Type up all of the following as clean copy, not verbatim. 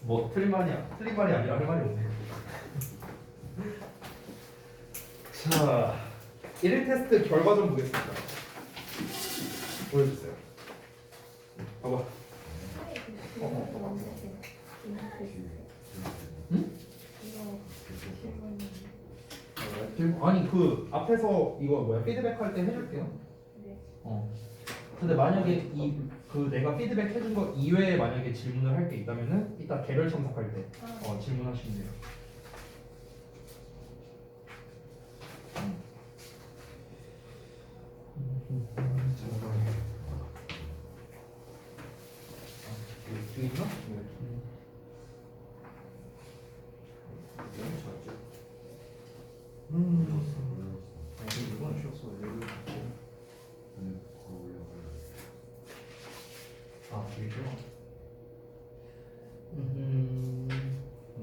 뭐 틀린 말이 아니라 할 말이 없네. 자, 1일 테스트 결과 좀 보겠습니다. 보여주세요. 봐봐. 응? 아니 그 앞에서 이거 뭐야 피드백 할 때 해줄게요. 네. 근데 만약에 그 내가 피드백 해준 거 이외에 만약에 질문을 할 게 있다면은 이따 개별 첨삭할 때 질문하시면 돼요. 여기 있나? 이건 쉬웠어. 아, 이죠?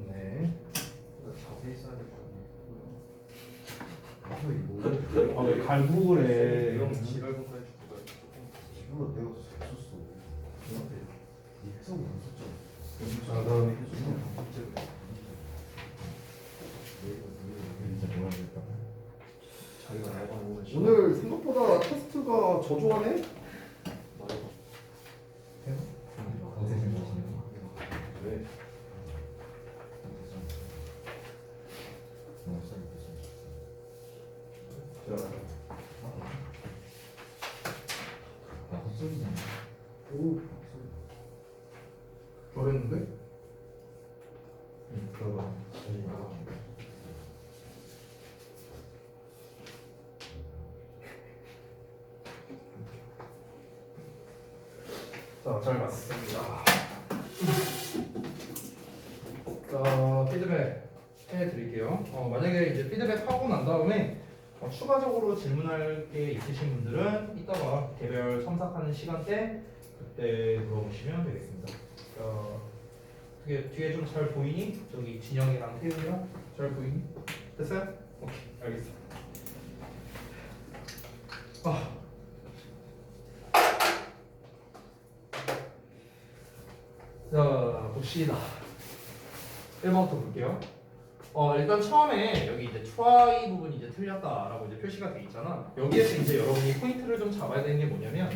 네. 자세히 써야 될 것 같네. 아, 왜 갈구를 해? 이런 지랄 공부해 주고 이거 내가 잘 썼어. 이 해석은 안 썼잖아. 아, 다음에 진짜 뭐라 그랬다. 자기가 알바 보면 오늘 생각보다 테스트가 저조하네. 왜? 오. 저랬는데? 들어봐. 자, 잘 봤습니다. 자, 피드백 해드릴게요. 만약에 이제 피드백 하고 난 다음에 추가적으로 질문할 게 있으신 분들은 이따가 개별 첨삭하는 시간 때 그때 물어보시면 되겠습니다. 뒤에 좀 잘 보이니? 저기 진영이랑 태훈이랑 잘 보이니? 됐어요? 오케이, 알겠어. 자, 봅시다. 1번부터 볼게요. 일단 처음에 여기 이제 try 부분이 이제 틀렸다라고 이제 표시가 돼 있잖아. 여기에서 이제 여러분이 포인트를 좀 잡아야 되는 게 뭐냐면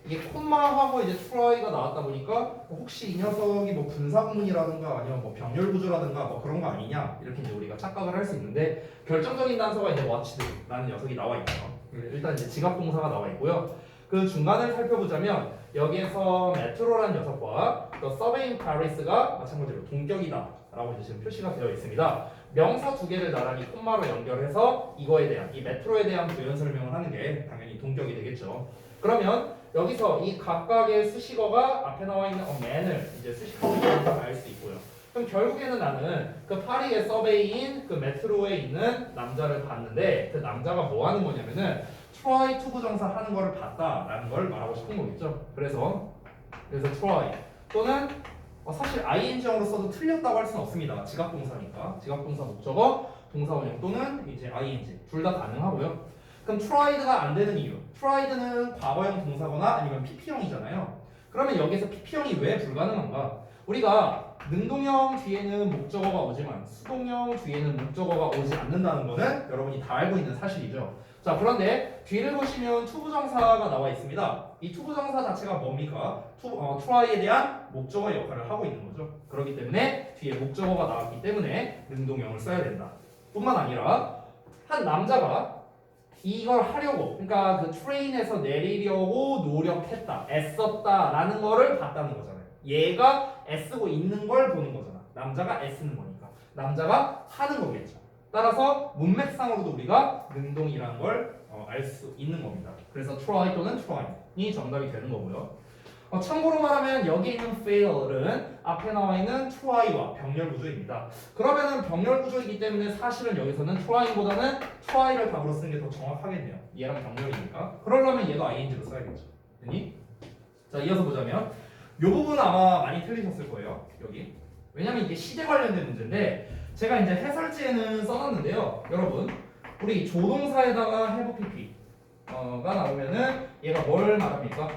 이게 콤마하고 이제 try가 나왔다 보니까 혹시 이 녀석이 뭐 분사구문이라든가 아니면 뭐 병렬 구조라든가 뭐 그런 거 아니냐 이렇게 이제 우리가 착각을 할 수 있는데 결정적인 단서가 이제 watched라는 녀석이 나와 있고요. 일단 이제 지각 동사가 나와 있고요. 그 중간을 살펴보자면 여기에서 메트로라는 녀석과 또 서베인 파리스가 마찬가지로 동격이다라고 이제 지금 표시가 되어 있습니다. 명사 두 개를 나란히 콤마로 연결해서 이거에 대한 이 메트로에 대한 부연 설명을 하는 게 당연히 동격이 되겠죠. 그러면 여기서 이 각각의 수식어가 앞에 나와 있는 man을 이제 수식어로 알 수 있고요. 그럼 결국에는 나는 그 파리의 서베이인 그 메트로에 있는 남자를 봤는데 그 남자가 뭐 하는 거냐면은 try 투부정사 하는 거를 봤다라는 걸 말하고 싶은 거겠죠. 그래서 try 또는 사실 ing형으로 써도 틀렸다고 할 수는 없습니다. 지각동사니까 지각동사 목적어 동사원형 또는 이제 ing 둘 다 가능하고요. 그럼 tried가 안 되는 이유 tried는 과거형 동사거나 아니면 pp형이잖아요. 그러면 여기서 pp형이 왜 불가능한가? 우리가 능동형 뒤에는 목적어가 오지만 수동형 뒤에는 목적어가 오지 않는다는 거는 여러분이 다 알고 있는 사실이죠. 자, 그런데 뒤를 보시면 투부정사가 나와 있습니다. 이 투부정사 자체가 뭡니까? try에 대한 목적어 역할을 하고 있는 거죠. 그렇기 때문에 뒤에 목적어가 나왔기 때문에 능동형을 써야 된다. 뿐만 아니라 한 남자가 이걸 하려고 그러니까 그 트레인에서 내리려고 노력했다, 애썼다라는 거를 봤다는 거잖아요. 얘가 애쓰고 있는 걸 보는 거잖아. 남자가 애쓰는 거니까 남자가 하는 거겠죠. 따라서 문맥상으로도 우리가 능동이라는 걸 알 수 있는 겁니다. 그래서 try 또는 try이 정답이 되는 거고요. 참고로 말하면 여기 있는 fail은 앞에 나와 있는 try와 병렬 구조입니다. 그러면은 병렬 구조이기 때문에 사실은 여기서는 try보다는 try를 답으로 쓰는 게 더 정확하겠네요. 얘랑 병렬이니까. 그러려면 얘도 ing로 써야겠죠. 됐니? 자, 이어서 보자면 이 부분 아마 많이 틀리셨을 거예요. 여기. 왜냐면 이게 시제 관련된 문제인데 제가 이제 해설지에는 써놨는데요. 여러분, 우리 조동사에다가 have pp가 나오면은 얘가 뭘 말합니까?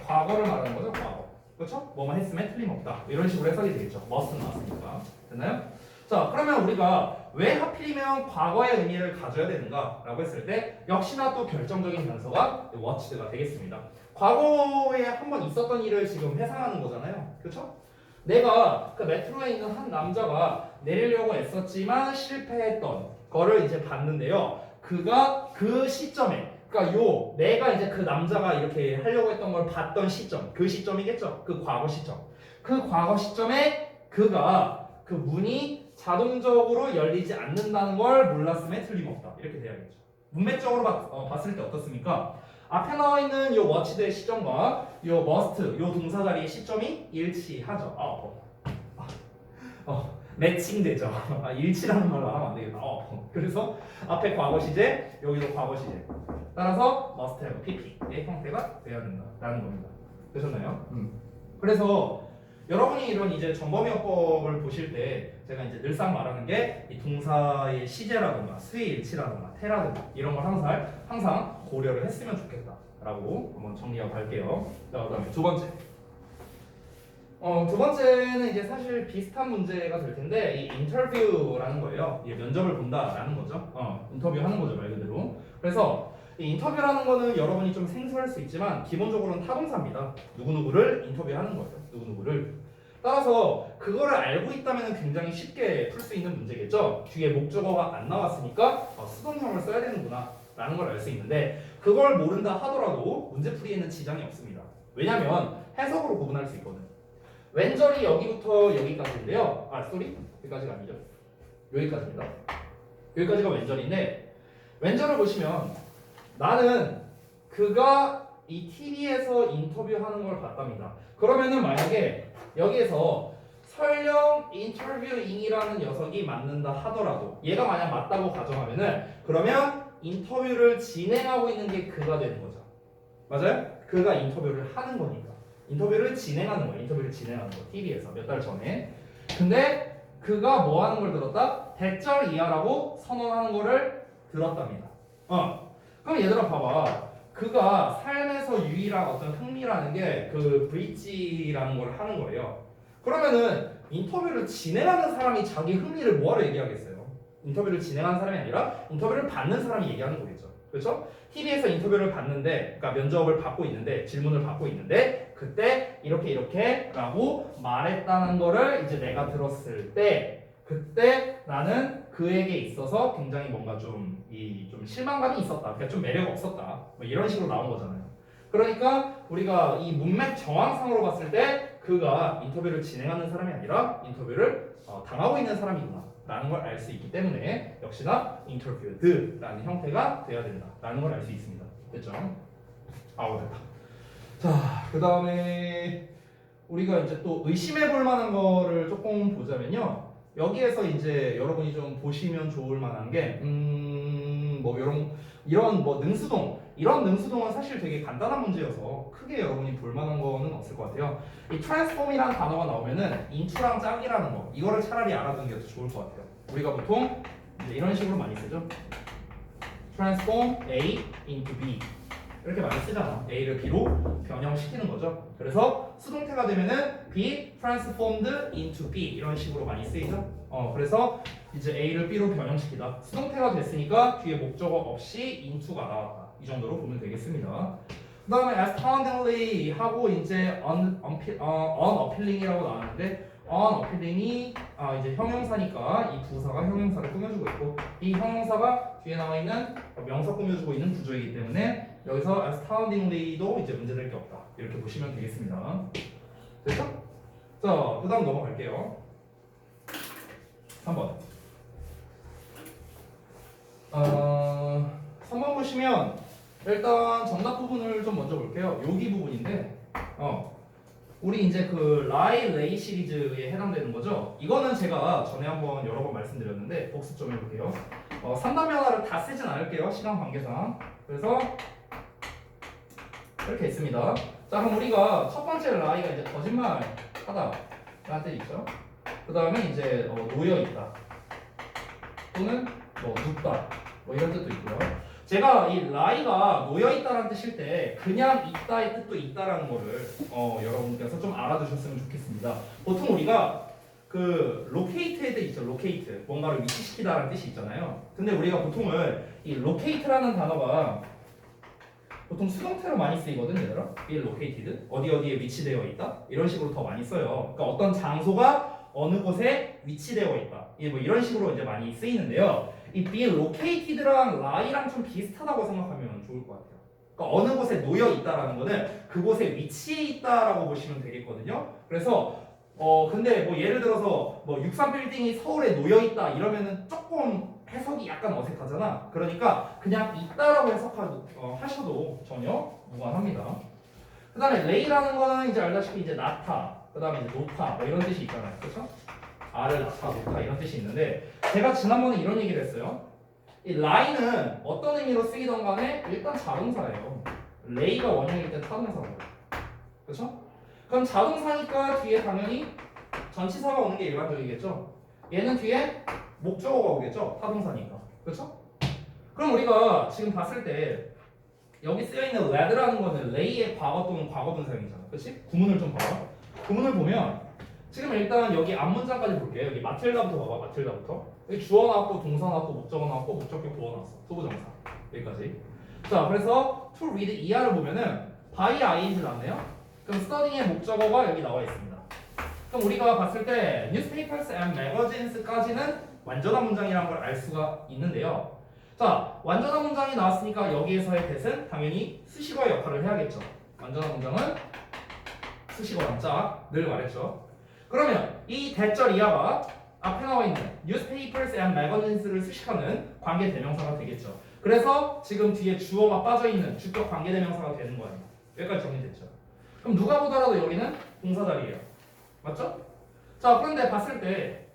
과거를 말하는 거죠, 과거. 그렇죠? 뭐뭐 했으면 틀림없다. 이런 식으로 해석이 되겠죠. must 나왔으니까. 됐나요? 자, 그러면 우리가 왜 하필이면 과거의 의미를 가져야 되는가라고 했을 때 역시나 또 결정적인 단서가 watched가 되겠습니다. 과거에 한번 있었던 일을 지금 회상하는 거잖아요. 그렇죠? 내가 그 메트로에 있는 한 남자가 내리려고 애썼지만 실패했던 거를 이제 봤는데요. 그가 그 시점에, 그러니까 내가 이제 그 남자가 이렇게 하려고 했던 걸 봤던 시점, 그 시점이겠죠. 그 과거 시점. 그 과거 시점에 그가 그 문이 자동적으로 열리지 않는다는 걸 몰랐음에 틀림없다. 이렇게 돼야겠죠. 문맥적으로 봤을 때 어떻습니까? 앞에 나와 있는 요 watched의 시점과 요 must, 요 동사 자리의 시점이 일치하죠. 매칭되죠. 일치라는 말로 하면 안 되겠다. 그래서 앞에 과거 시제, 여기도 과거 시제. 따라서 must have pp의 형태가 돼야 된다라는 겁니다. 되셨나요? 그래서 여러분이 이런 이제 전범위어법을 보실 때 제가 이제 늘상 말하는 게 이 동사의 시제라든가 수의 일치라든가 태라든가 이런 걸 항상 고려를 했으면 좋겠다라고 한번 정리하고 갈게요. 자, 그다음에 두 번째. 두 번째는 이제 사실 비슷한 문제가 될 텐데 이 인터뷰라는 거예요. 이 면접을 본다라는 거죠. 인터뷰하는 거죠 말 그대로. 그래서 이 인터뷰라는 거는 여러분이 좀 생소할 수 있지만 기본적으로는 타동사입니다. 누구누구를 인터뷰하는 거예요. 누구누구를. 따라서 그거를 알고 있다면 굉장히 쉽게 풀 수 있는 문제겠죠. 뒤에 목적어가 안 나왔으니까 수동형을 써야 되는구나 라는 걸 알 수 있는데 그걸 모른다 하더라도 문제풀이에는 지장이 없습니다. 왜냐면 해석으로 구분할 수 있거든. 왼절이 여기부터 여기까지인데요. 여기까지가 아니죠. 여기까지입니다. 여기까지가 왼절인데 왼절을 보시면 나는 그가 이 TV에서 인터뷰하는 걸 봤답니다. 그러면은 만약에 여기에서 설령 인터뷰잉이라는 녀석이 맞는다 하더라도 얘가 만약 맞다고 가정하면은 그러면 인터뷰를 진행하고 있는 게 그가 되는 거죠. 맞아요? 그가 인터뷰를 하는 거니까. 인터뷰를 진행하는 거예요. 인터뷰를 진행하는 거. TV에서 몇 달 전에. 근데 그가 뭐 하는 걸 들었다? 대절 이하라고 선언하는 거를 들었답니다. 그럼 얘들아 봐봐. 그가 삶에서 유일한 어떤 흥미라는 게 그 브릿지라는 걸 하는 거예요. 그러면은 인터뷰를 진행하는 사람이 자기 흥미를 뭐하러 얘기하겠어요? 인터뷰를 진행하는 사람이 아니라 인터뷰를 받는 사람이 얘기하는 거겠죠. 그렇죠? TV에서 인터뷰를 받는데, 그러니까 면접을 받고 있는데, 질문을 받고 있는데, 그때 이렇게 라고 말했다는 거를 이제 내가 들었을 때, 그때 나는 그에게 있어서 굉장히 뭔가 좀 실망감이 있었다. 그러니까 좀 매력 없었다. 뭐 이런 식으로 나온 거잖아요. 그러니까 우리가 이 문맥 정황상으로 봤을 때 그가 인터뷰를 진행하는 사람이 아니라 인터뷰를 당하고 있는 사람이구나 라는 걸 알 수 있기 때문에 역시나 interviewed라는 형태가 돼야 된다라는 걸 알 수 있습니다. 됐죠? 됐다. 자, 그 다음에 우리가 이제 또 의심해 볼 만한 거를 조금 보자면요. 여기에서 이제 여러분이 좀 보시면 좋을 만한 게 뭐 이런 뭐 능수동 이런 능수동은 사실 되게 간단한 문제여서 크게 여러분이 볼 만한 거는 없을 것 같아요. 이 transform이라는 단어가 나오면은 into랑 짝이라는 거 이거를 차라리 알아두는 게 더 좋을 것 같아요. 우리가 보통 이제 이런 식으로 많이 쓰죠. transform A into B 이렇게 많이 쓰잖아. A를 B로 변형시키는 거죠. 그래서 수동태가 되면은 be transformed into B 이런 식으로 많이 쓰이죠. 그래서 이제 A를 B로 변형시키다. 수동태가 됐으니까 뒤에 목적어 없이 into가 나왔다. 이 정도로 보면 되겠습니다. 그 다음에 astoundingly 하고 이제 unappealing이라고 나왔는데 unappealing이 이제 형용사니까 이 부사가 형용사를 꾸며주고 있고 이 형용사가 뒤에 나와 있는 명사 꾸며주고 있는 구조이기 때문에 여기서 astoundingly도 이제 문제될 게 없다. 이렇게 보시면 되겠습니다. 됐죠? 자, 그 다음 넘어갈게요. 3번. 3번 보시면 일단 정답 부분을 좀 먼저 볼게요. 여기 부분인데 우리 이제 그 레이 시리즈에 해당되는 거죠. 이거는 제가 전에 한번 여러 번 말씀드렸는데 복습 좀 해볼게요. 3단면 하나를 다 쓰진 않을게요. 시간 관계상. 그래서 이렇게 있습니다. 자, 그럼 우리가 첫 번째 라이가 이제 거짓말 하다 라는 뜻 있죠. 그 다음에 이제 놓여 있다 또는 뭐 눕다 뭐 이런 뜻도 있고요. 제가 이 lie가 놓여있다라는 뜻일 때 그냥 있다의 뜻도 있다라는 거를 여러분께서 좀 알아두셨으면 좋겠습니다. 보통 우리가 그 locate에 대해 있죠. locate. 뭔가를 위치시키다라는 뜻이 있잖아요. 근데 우리가 보통은 이 locate라는 단어가 보통 수동태로 많이 쓰이거든, 얘들아. be located. 어디에 위치되어 있다. 이런 식으로 더 많이 써요. 그러니까 어떤 장소가 어느 곳에 위치되어 있다. 이게 뭐 이런 식으로 이제 많이 쓰이는데요. 이 be located랑 lie랑 좀 비슷하다고 생각하면 좋을 것 같아요. 그러니까 어느 곳에 놓여 있다라는 거는 그곳에 위치해 있다라고 보시면 되겠거든요. 그래서 근데 뭐 예를 들어서 뭐 63 빌딩이 서울에 놓여 있다 이러면은 조금 해석이 약간 어색하잖아. 그러니까 그냥 있다라고 하셔도 전혀 무관합니다. 그다음에 lay라는 거는 이제 알다시피 이제 나타, 그다음에 이제 놓다 뭐 이런 뜻이 있잖아요. 그렇죠? 알을 나타, 놓다 이런 뜻이 있는데 제가 지난번에 이런 얘기를 했어요. 이 lie는 어떤 의미로 쓰이던 간에 일단 자동사예요. lay가 원형일 때 타동사고. 그렇죠? 그럼 자동사니까 뒤에 당연히 전치사가 오는 게 일반적이겠죠? 얘는 뒤에 목적어가 오겠죠? 타동사니까. 그렇죠? 그럼 우리가 지금 봤을 때 여기 쓰여있는 red라는 거는 lay의 과거 또는 과거분사형이잖아. 그렇지? 구문을 좀 봐봐. 구문을 보면 지금 일단 여기 앞문장까지 볼게요. 여기 마틸다부터 봐봐. 마틸다부터. 여기 주어 나왔고 동사 나왔고 목적어 나왔고 목적격 보어 나왔어. 투부정사. 여기까지. 자, 그래서 to read ER을 보면은 by ing 나왔네요. 그럼 studying의 목적어가 여기 나와 있습니다. 그럼 우리가 봤을 때 newspapers and magazines까지는 완전한 문장이라는 걸 알 수가 있는데요. 자, 완전한 문장이 나왔으니까 여기에서의 대은 당연히 수식어의 역할을 해야겠죠. 완전한 문장은 수식어랑 짝 늘 말했죠. 그러면 이 대절 이하가 앞에 나와 있는 newspapers and magazines를 수식하는 관계 대명사가 되겠죠. 그래서 지금 뒤에 주어가 빠져 있는 주격 관계 대명사가 되는 거예요. 여기까지 정리됐죠. 그럼 누가 보더라도 여기는 동사 자리예요. 맞죠? 자, 그런데 봤을 때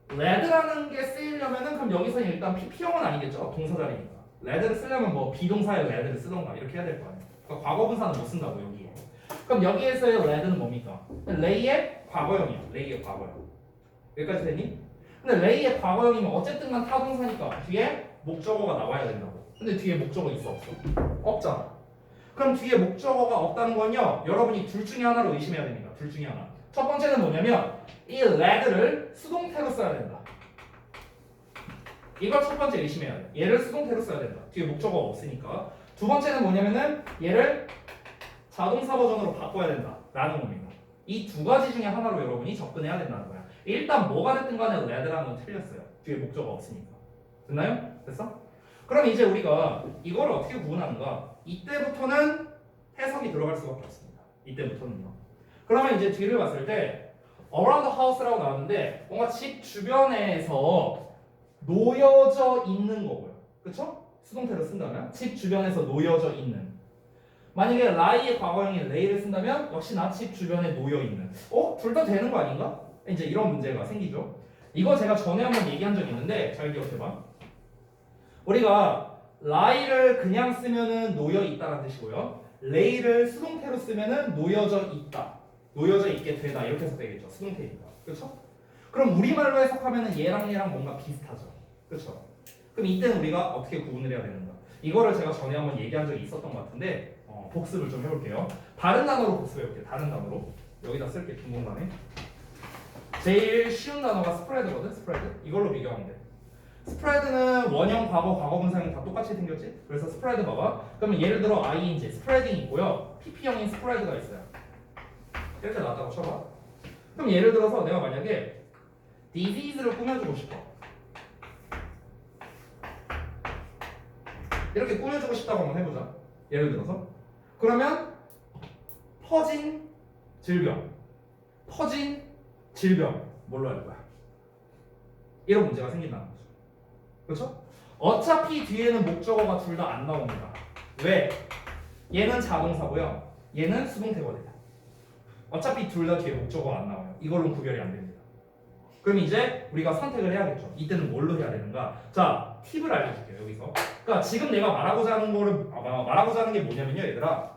red라는 게 쓰이려면은 그럼 여기서 일단 PP형은 아니겠죠? 동사 자리니까. red를 쓰려면 뭐 비동사에 red를 쓰던가 이렇게 해야 될 거 아니에요. 그러니까 과거 분사는 못 쓴다고 여기에. 그럼 여기에서의 red는 뭡니까? lay의 과거형이야. lay의 과거형. 여기까지 되니? 근데 lay의 과거형이면 어쨌든 간 타동사니까 뒤에 목적어가 나와야 된다고. 근데 뒤에 목적어 있어 없어? 없잖아. 그럼 뒤에 목적어가 없다는 건요, 여러분이 둘 중에 하나로 의심해야 됩니다. 둘 중에 하나. 첫 번째는 뭐냐면 이 red를 수동태로 써야 된다. 이걸 첫 번째 의심해야 돼. 얘를 수동태로 써야 된다. 뒤에 목적어가 없으니까. 두 번째는 뭐냐면은 얘를 자동사 버전으로 바꿔야 된다 라는 겁니다. 이 두 가지 중에 하나로 여러분이 접근해야 된다는 거야. 일단 뭐가 됐든 간에 red라는 건 틀렸어요. 뒤에 목적어가 없으니까. 됐나요? 됐어? 그럼 이제 우리가 이걸 어떻게 구분하는가? 이때부터는 해석이 들어갈 수밖에 없습니다. 이때부터는요. 그러면 이제 뒤를 봤을 때 around the house라고 나왔는데 뭔가 집 주변에서 놓여져 있는 거고요. 그쵸? 수동태로 쓴다면 집 주변에서 놓여져 있는. 만약에 lie의 과거형인 lay를 쓴다면 역시나 집 주변에 놓여 있는. 둘 다 되는 거 아닌가? 이제 이런 문제가 생기죠. 이거 제가 전에 한번 얘기한 적이 있는데 잘 기억해봐. 우리가 lie를 그냥 쓰면은 놓여 있다라는 뜻이고요. lay를 수동태로 쓰면은 놓여져 있다, 놓여져 있게 되다 이렇게 해석되겠죠. 수동태니까. 그렇죠? 그럼 우리말로 해석하면은 얘랑 뭔가 비슷하죠. 그렇죠? 그럼 이때는 우리가 어떻게 구분을 해야 되는가? 이거를 제가 전에 한번 얘기한 적이 있었던 것 같은데 복습을 좀 해볼게요. 다른 단어로 복습해볼게요. 다른 단어로 여기다 쓸게. 긴 공간에 제일 쉬운 단어가 스프레드거든. 스프레드. 이걸로 비교하면 돼. 스프레드는 원형, 과거, 과거분사형이 다 똑같이 생겼지? 그래서 스프레드 봐봐. 그러면 예를 들어 ing, 스프레딩 있고요. pp형인 스프레드가 있어요. 이렇게 나왔다고 쳐봐. 그럼 예를 들어서 내가 만약에 disease를 꾸며주고 싶어. 이렇게 꾸며주고 싶다고 한번 해보자. 예를 들어서. 그러면 퍼진 질병. 퍼진 질병. 뭘로 할 거야? 이런 문제가 생긴다는 거죠. 그렇죠? 어차피 뒤에는 목적어가 둘 다 안 나옵니다. 왜? 얘는 자동사고요. 얘는 수동태거든요. 어차피 둘 다 뒤에 목적어가 안 나와요. 이걸로는 구별이 안 됩니다. 그럼 이제 우리가 선택을 해야겠죠. 이때는 뭘로 해야 되는가? 자, 팁을 알려줄게요. 여기서. 그러니까 지금 내가 말하고자 하는 게 뭐냐면요, 얘들아.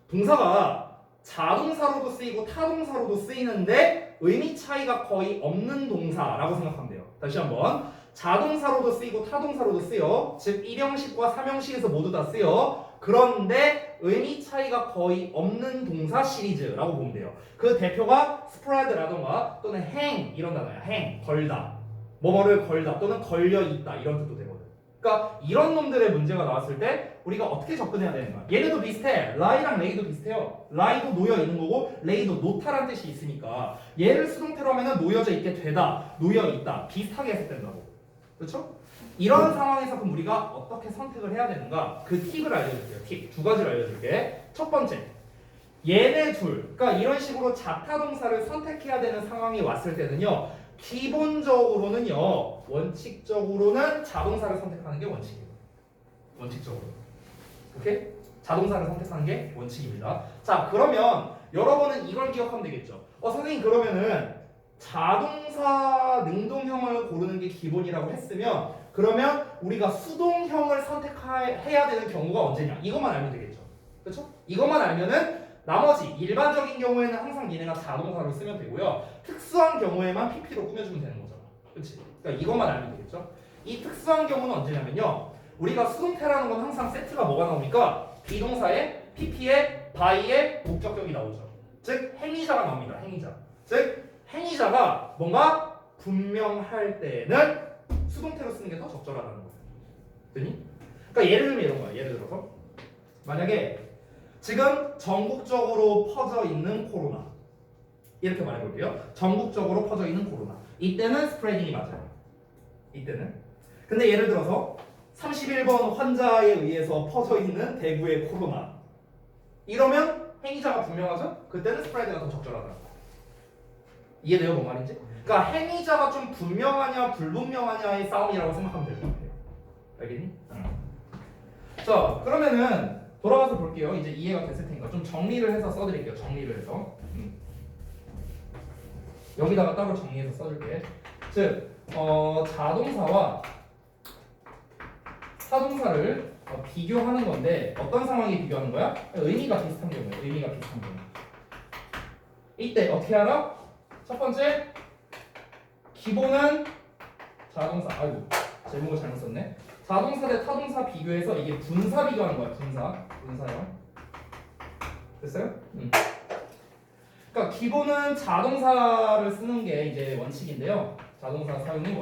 동사가 자동사로도 쓰이고 타동사로도 쓰이는데 의미 차이가 거의 없는 동사라고 생각하면 돼요. 다시 한번. 자동사로도 쓰이고 타동사로도 쓰여. 즉 1형식과 3형식에서 모두 다 쓰여. 그런데 의미 차이가 거의 없는 동사 시리즈라고 보면 돼요. 그 대표가 spread라던가 또는 hang 이런 단어야. hang, 걸다. 뭐뭐를 걸다 또는 걸려 있다 이런 뜻도 되거든. 그러니까 이런 놈들의 문제가 나왔을 때 우리가 어떻게 접근해야 되는 거야? 얘네도 비슷해. lie랑 lay도 비슷해요. lie도 놓여 있는 거고 lay도 놓다란 뜻이 있으니까 얘를 수동태로 하면은 놓여져 있게 되다, 놓여 있다 비슷하게 해석된다고. 그렇죠? 이런 상황에서 그럼 우리가 어떻게 선택을 해야 되는가? 그 팁을 알려줄게요. 팁 두 가지를 알려줄게. 첫 번째, 얘네 둘, 그러니까 이런 식으로 자타동사를 선택해야 되는 상황이 왔을 때는요, 기본적으로는요, 원칙적으로는 자동사를 선택하는 게 원칙이에요. 원칙적으로. 오케이? 자동사를 선택하는 게 원칙입니다. 자, 그러면 여러분은 이걸 기억하면 되겠죠. 선생님 그러면은 자동사 능동형을 고르는 게 기본이라고 했으면 그러면 우리가 수동형을 선택해야 되는 경우가 언제냐? 이것만 알면 되겠죠. 그렇죠? 이것만 알면은 나머지 일반적인 경우에는 항상 얘네가 자동사로 쓰면 되고요. 특수한 경우에만 PP로 꾸며주면 되는 거잖아. 그렇지? 그러니까 이것만 알면 되겠죠. 이 특수한 경우는 언제냐면요. 우리가 수동태라는 건 항상 세트가 뭐가 나옵니까? 비동사에 PP에 by에 목적격이 나오죠. 즉 행위자가 나옵니다. 행위자. 즉 행위자가 뭔가 분명할 때는 수동태로 쓰는 게 더 적절하다는 거예요. 됐니? 그러니까 예를 들면 이런 거야. 예를 들어서 만약에 지금 전국적으로 퍼져 있는 코로나 이렇게 말해볼게요. 전국적으로 퍼져 있는 코로나. 이때는 스프레딩이 맞아요. 이때는. 근데 예를 들어서 31번 환자에 의해서 퍼져 있는 대구의 코로나. 이러면 행위자가 분명하죠? 그때는 스프레드가 더 적절하다. 이해돼요? 뭔 말인지? 그러니까 행위자가 좀 분명하냐 불분명하냐의 싸움이라고 생각하면 될 것 같아요. 알겠니? 자, 그러면은 돌아가서 볼게요. 이제 이해가 됐을 테니까 좀 정리를 해서 써드릴게요. 정리를 해서 여기다가 따로 정리해서 써줄게. 즉, 자동사와 타동사를 비교하는 건데 어떤 상황에 비교하는 거야? 의미가 비슷한 경우에. 의미가 비슷한 경우. 이때 어떻게 알아? 첫 번째, 기본은 자동사. 아이고, 제목을 잘못 썼네. 자동사 대 타동사 비교해서 이게 분사 비교하는 거야. 분사형. 됐어요? 그러니까 기본은 자동사를 쓰는 게 이제 원칙인데요. 자동사 사용이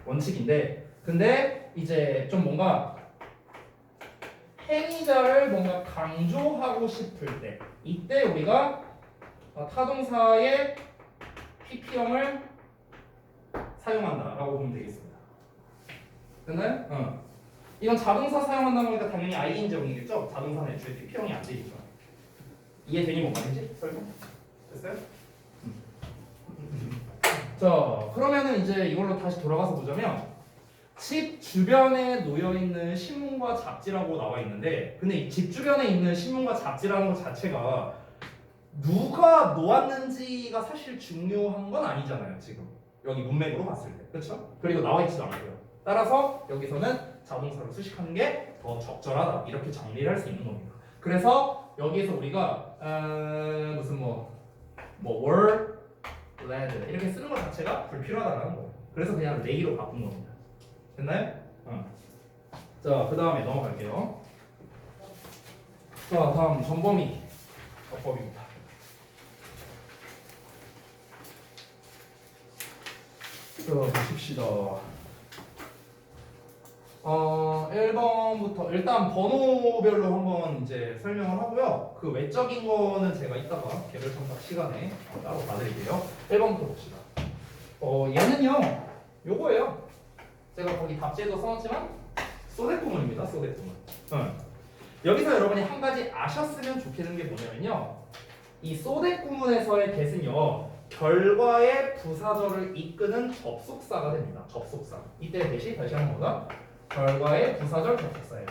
원칙인데, 근데 이제 좀 뭔가 행위자를 뭔가 강조하고 싶을 때, 이때 우리가 타동사의 PP형을 사용한다라고 보면 되겠습니다. 됐나요? 이건 자동사 사용한다는 거니까 당연히 ing형이겠죠? 자동사는 애초에 PP형이 안 되겠죠. 이해되니 뭔 말인지? 설명? 됐어요? 자, 그러면은 이제 이걸로 다시 돌아가서 보자면 집 주변에 놓여있는 신문과 잡지라고 나와 있는데 근데 이 집 주변에 있는 신문과 잡지라는 것 자체가 누가 놓았는지가 사실 중요한 건 아니잖아요. 지금 여기 문맥으로 봤을 때. 그렇죠? 그리고 나와 있지도 않고요. 따라서 여기서는 자동사로 수식하는 게 더 적절하다. 이렇게 정리를 할 수 있는 겁니다. 그래서 여기에서 우리가 무슨 were, led 이렇게 쓰는 것 자체가 불필요하다는 거예요. 그래서 그냥 lay로 바꾼 겁니다. 됐나요? 자, 그 다음에 넘어갈게요. 자, 다음 전범위 어법입니다. 자, 보십시다. 1번부터 일단 번호별로 한번 이제 설명을 하고요. 그 외적인 거는 제가 이따가 개별 첨삭 시간에 따로 봐드릴게요. 1번부터 봅시다. 얘는요, 요거예요. 제가 거기 답지에도 써놨지만 소대구문입니다. 소대구문. 여기서 여러분이 한 가지 아셨으면 좋겠는 게 뭐냐면요. 이 소대구문에서의 get은요. 결과의 부사절을 이끄는 접속사가 됩니다. 접속사. 이때 다시 하는 거다. 결과의 부사절 접속사예요.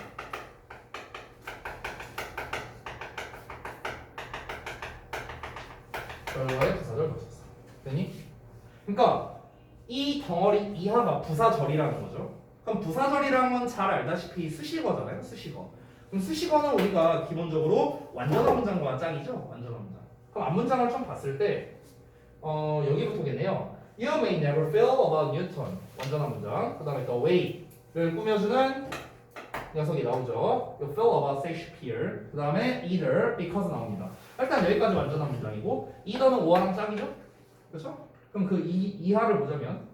결과의 부사절 접속사. 되니? 그러니까 이 덩어리 이하가 부사절이라는 거죠. 그럼 부사절이라는 건 잘 알다시피 수식어잖아요. 수식어. 그럼 수식어는 우리가 기본적으로 완전한 문장과 짝이죠. 완전한 문장. 그럼 앞문장을 좀 봤을 때 여기부터겠네요. You may never feel about Newton. 완전한 문장. 그 다음에 the way를 꾸며주는 녀석이 나오죠. You feel about Shakespeare. 그 다음에 either because 나옵니다. 일단 여기까지 완전한 문장이고 either는 5화랑 짝이죠? 그렇죠? 그럼 그 이하를 보자면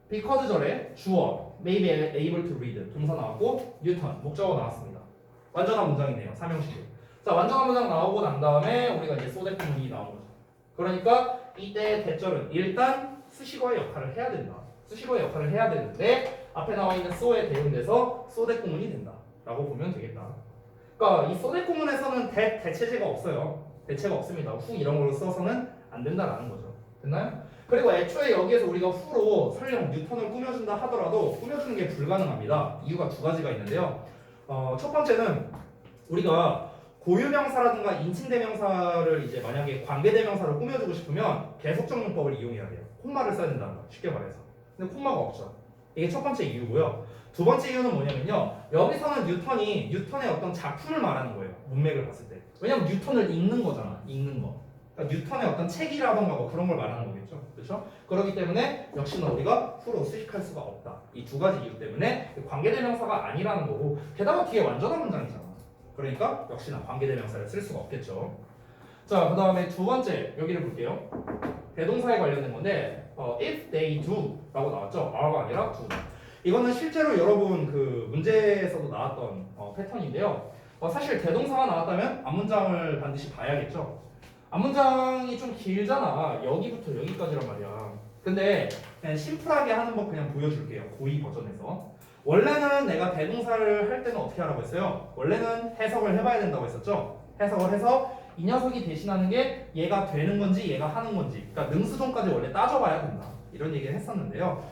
because 절에 주어 may be able to read 동사 나왔고 Newton 목적어 나왔습니다. 완전한 문장이네요. 3형식이. 자, 완전한 문장 나오고 난 다음에 우리가 이제 so that 문이 나온 거죠. 그러니까 이때 대절은 일단 수식어의 역할을 해야 된다. 수식어의 역할을 해야 되는데 앞에 나와 있는 so에 대응돼서 so that 구문이 된다. 라고 보면 되겠다. 그러니까 이 so that 구문에서는 대체제가 없어요. 대체가 없습니다. 후 이런 걸로 써서는 안 된다라는 거죠. 됐나요? 그리고 애초에 여기에서 우리가 후로 설령 뉴턴을 꾸며준다 하더라도 꾸며주는 게 불가능합니다. 이유가 두 가지가 있는데요. 첫 번째는 우리가 고유명사라든가 인칭대명사를 이제 만약에 관계대명사로 꾸며주고 싶으면 계속적용법을 이용해야 돼요. 콤마를 써야 된다는 거 쉽게 말해서. 근데 콤마가 없죠. 이게 첫 번째 이유고요. 두 번째 이유는 뭐냐면요. 여기서는 뉴턴의 어떤 작품을 말하는 거예요. 문맥을 봤을 때. 왜냐면 뉴턴을 읽는 거잖아. 읽는 거. 그러니까 뉴턴의 어떤 책이라던가 뭐 그런 걸 말하는 거겠죠. 그렇죠? 그렇기 때문에 역시나 우리가 후로 수식할 수가 없다. 이 두 가지 이유 때문에 관계대명사가 아니라는 거고 게다가 뒤에 완전한 문장이잖아. 그러니까 역시나 관계대명사를 쓸 수가 없겠죠. 자, 그 다음에 두 번째 여기를 볼게요. 대동사에 관련된 건데 if they do 라고 나왔죠. are가 아니라 do. 이거는 실제로 여러분 그 문제에서도 나왔던 패턴인데요. 사실 대동사가 나왔다면 앞문장을 반드시 봐야겠죠. 앞문장이 좀 길잖아. 여기부터 여기까지란 말이야. 근데 그냥 심플하게 하는 법 그냥 보여줄게요. 고의 버전에서. 원래는 내가 대동사를 할 때는 어떻게 하라고 했어요? 원래는 해석을 해봐야 된다고 했었죠. 해석을 해서 이 녀석이 대신하는 게 얘가 되는 건지 얘가 하는 건지, 그러니까 능수동까지 원래 따져봐야 된다. 이런 얘기를 했었는데요.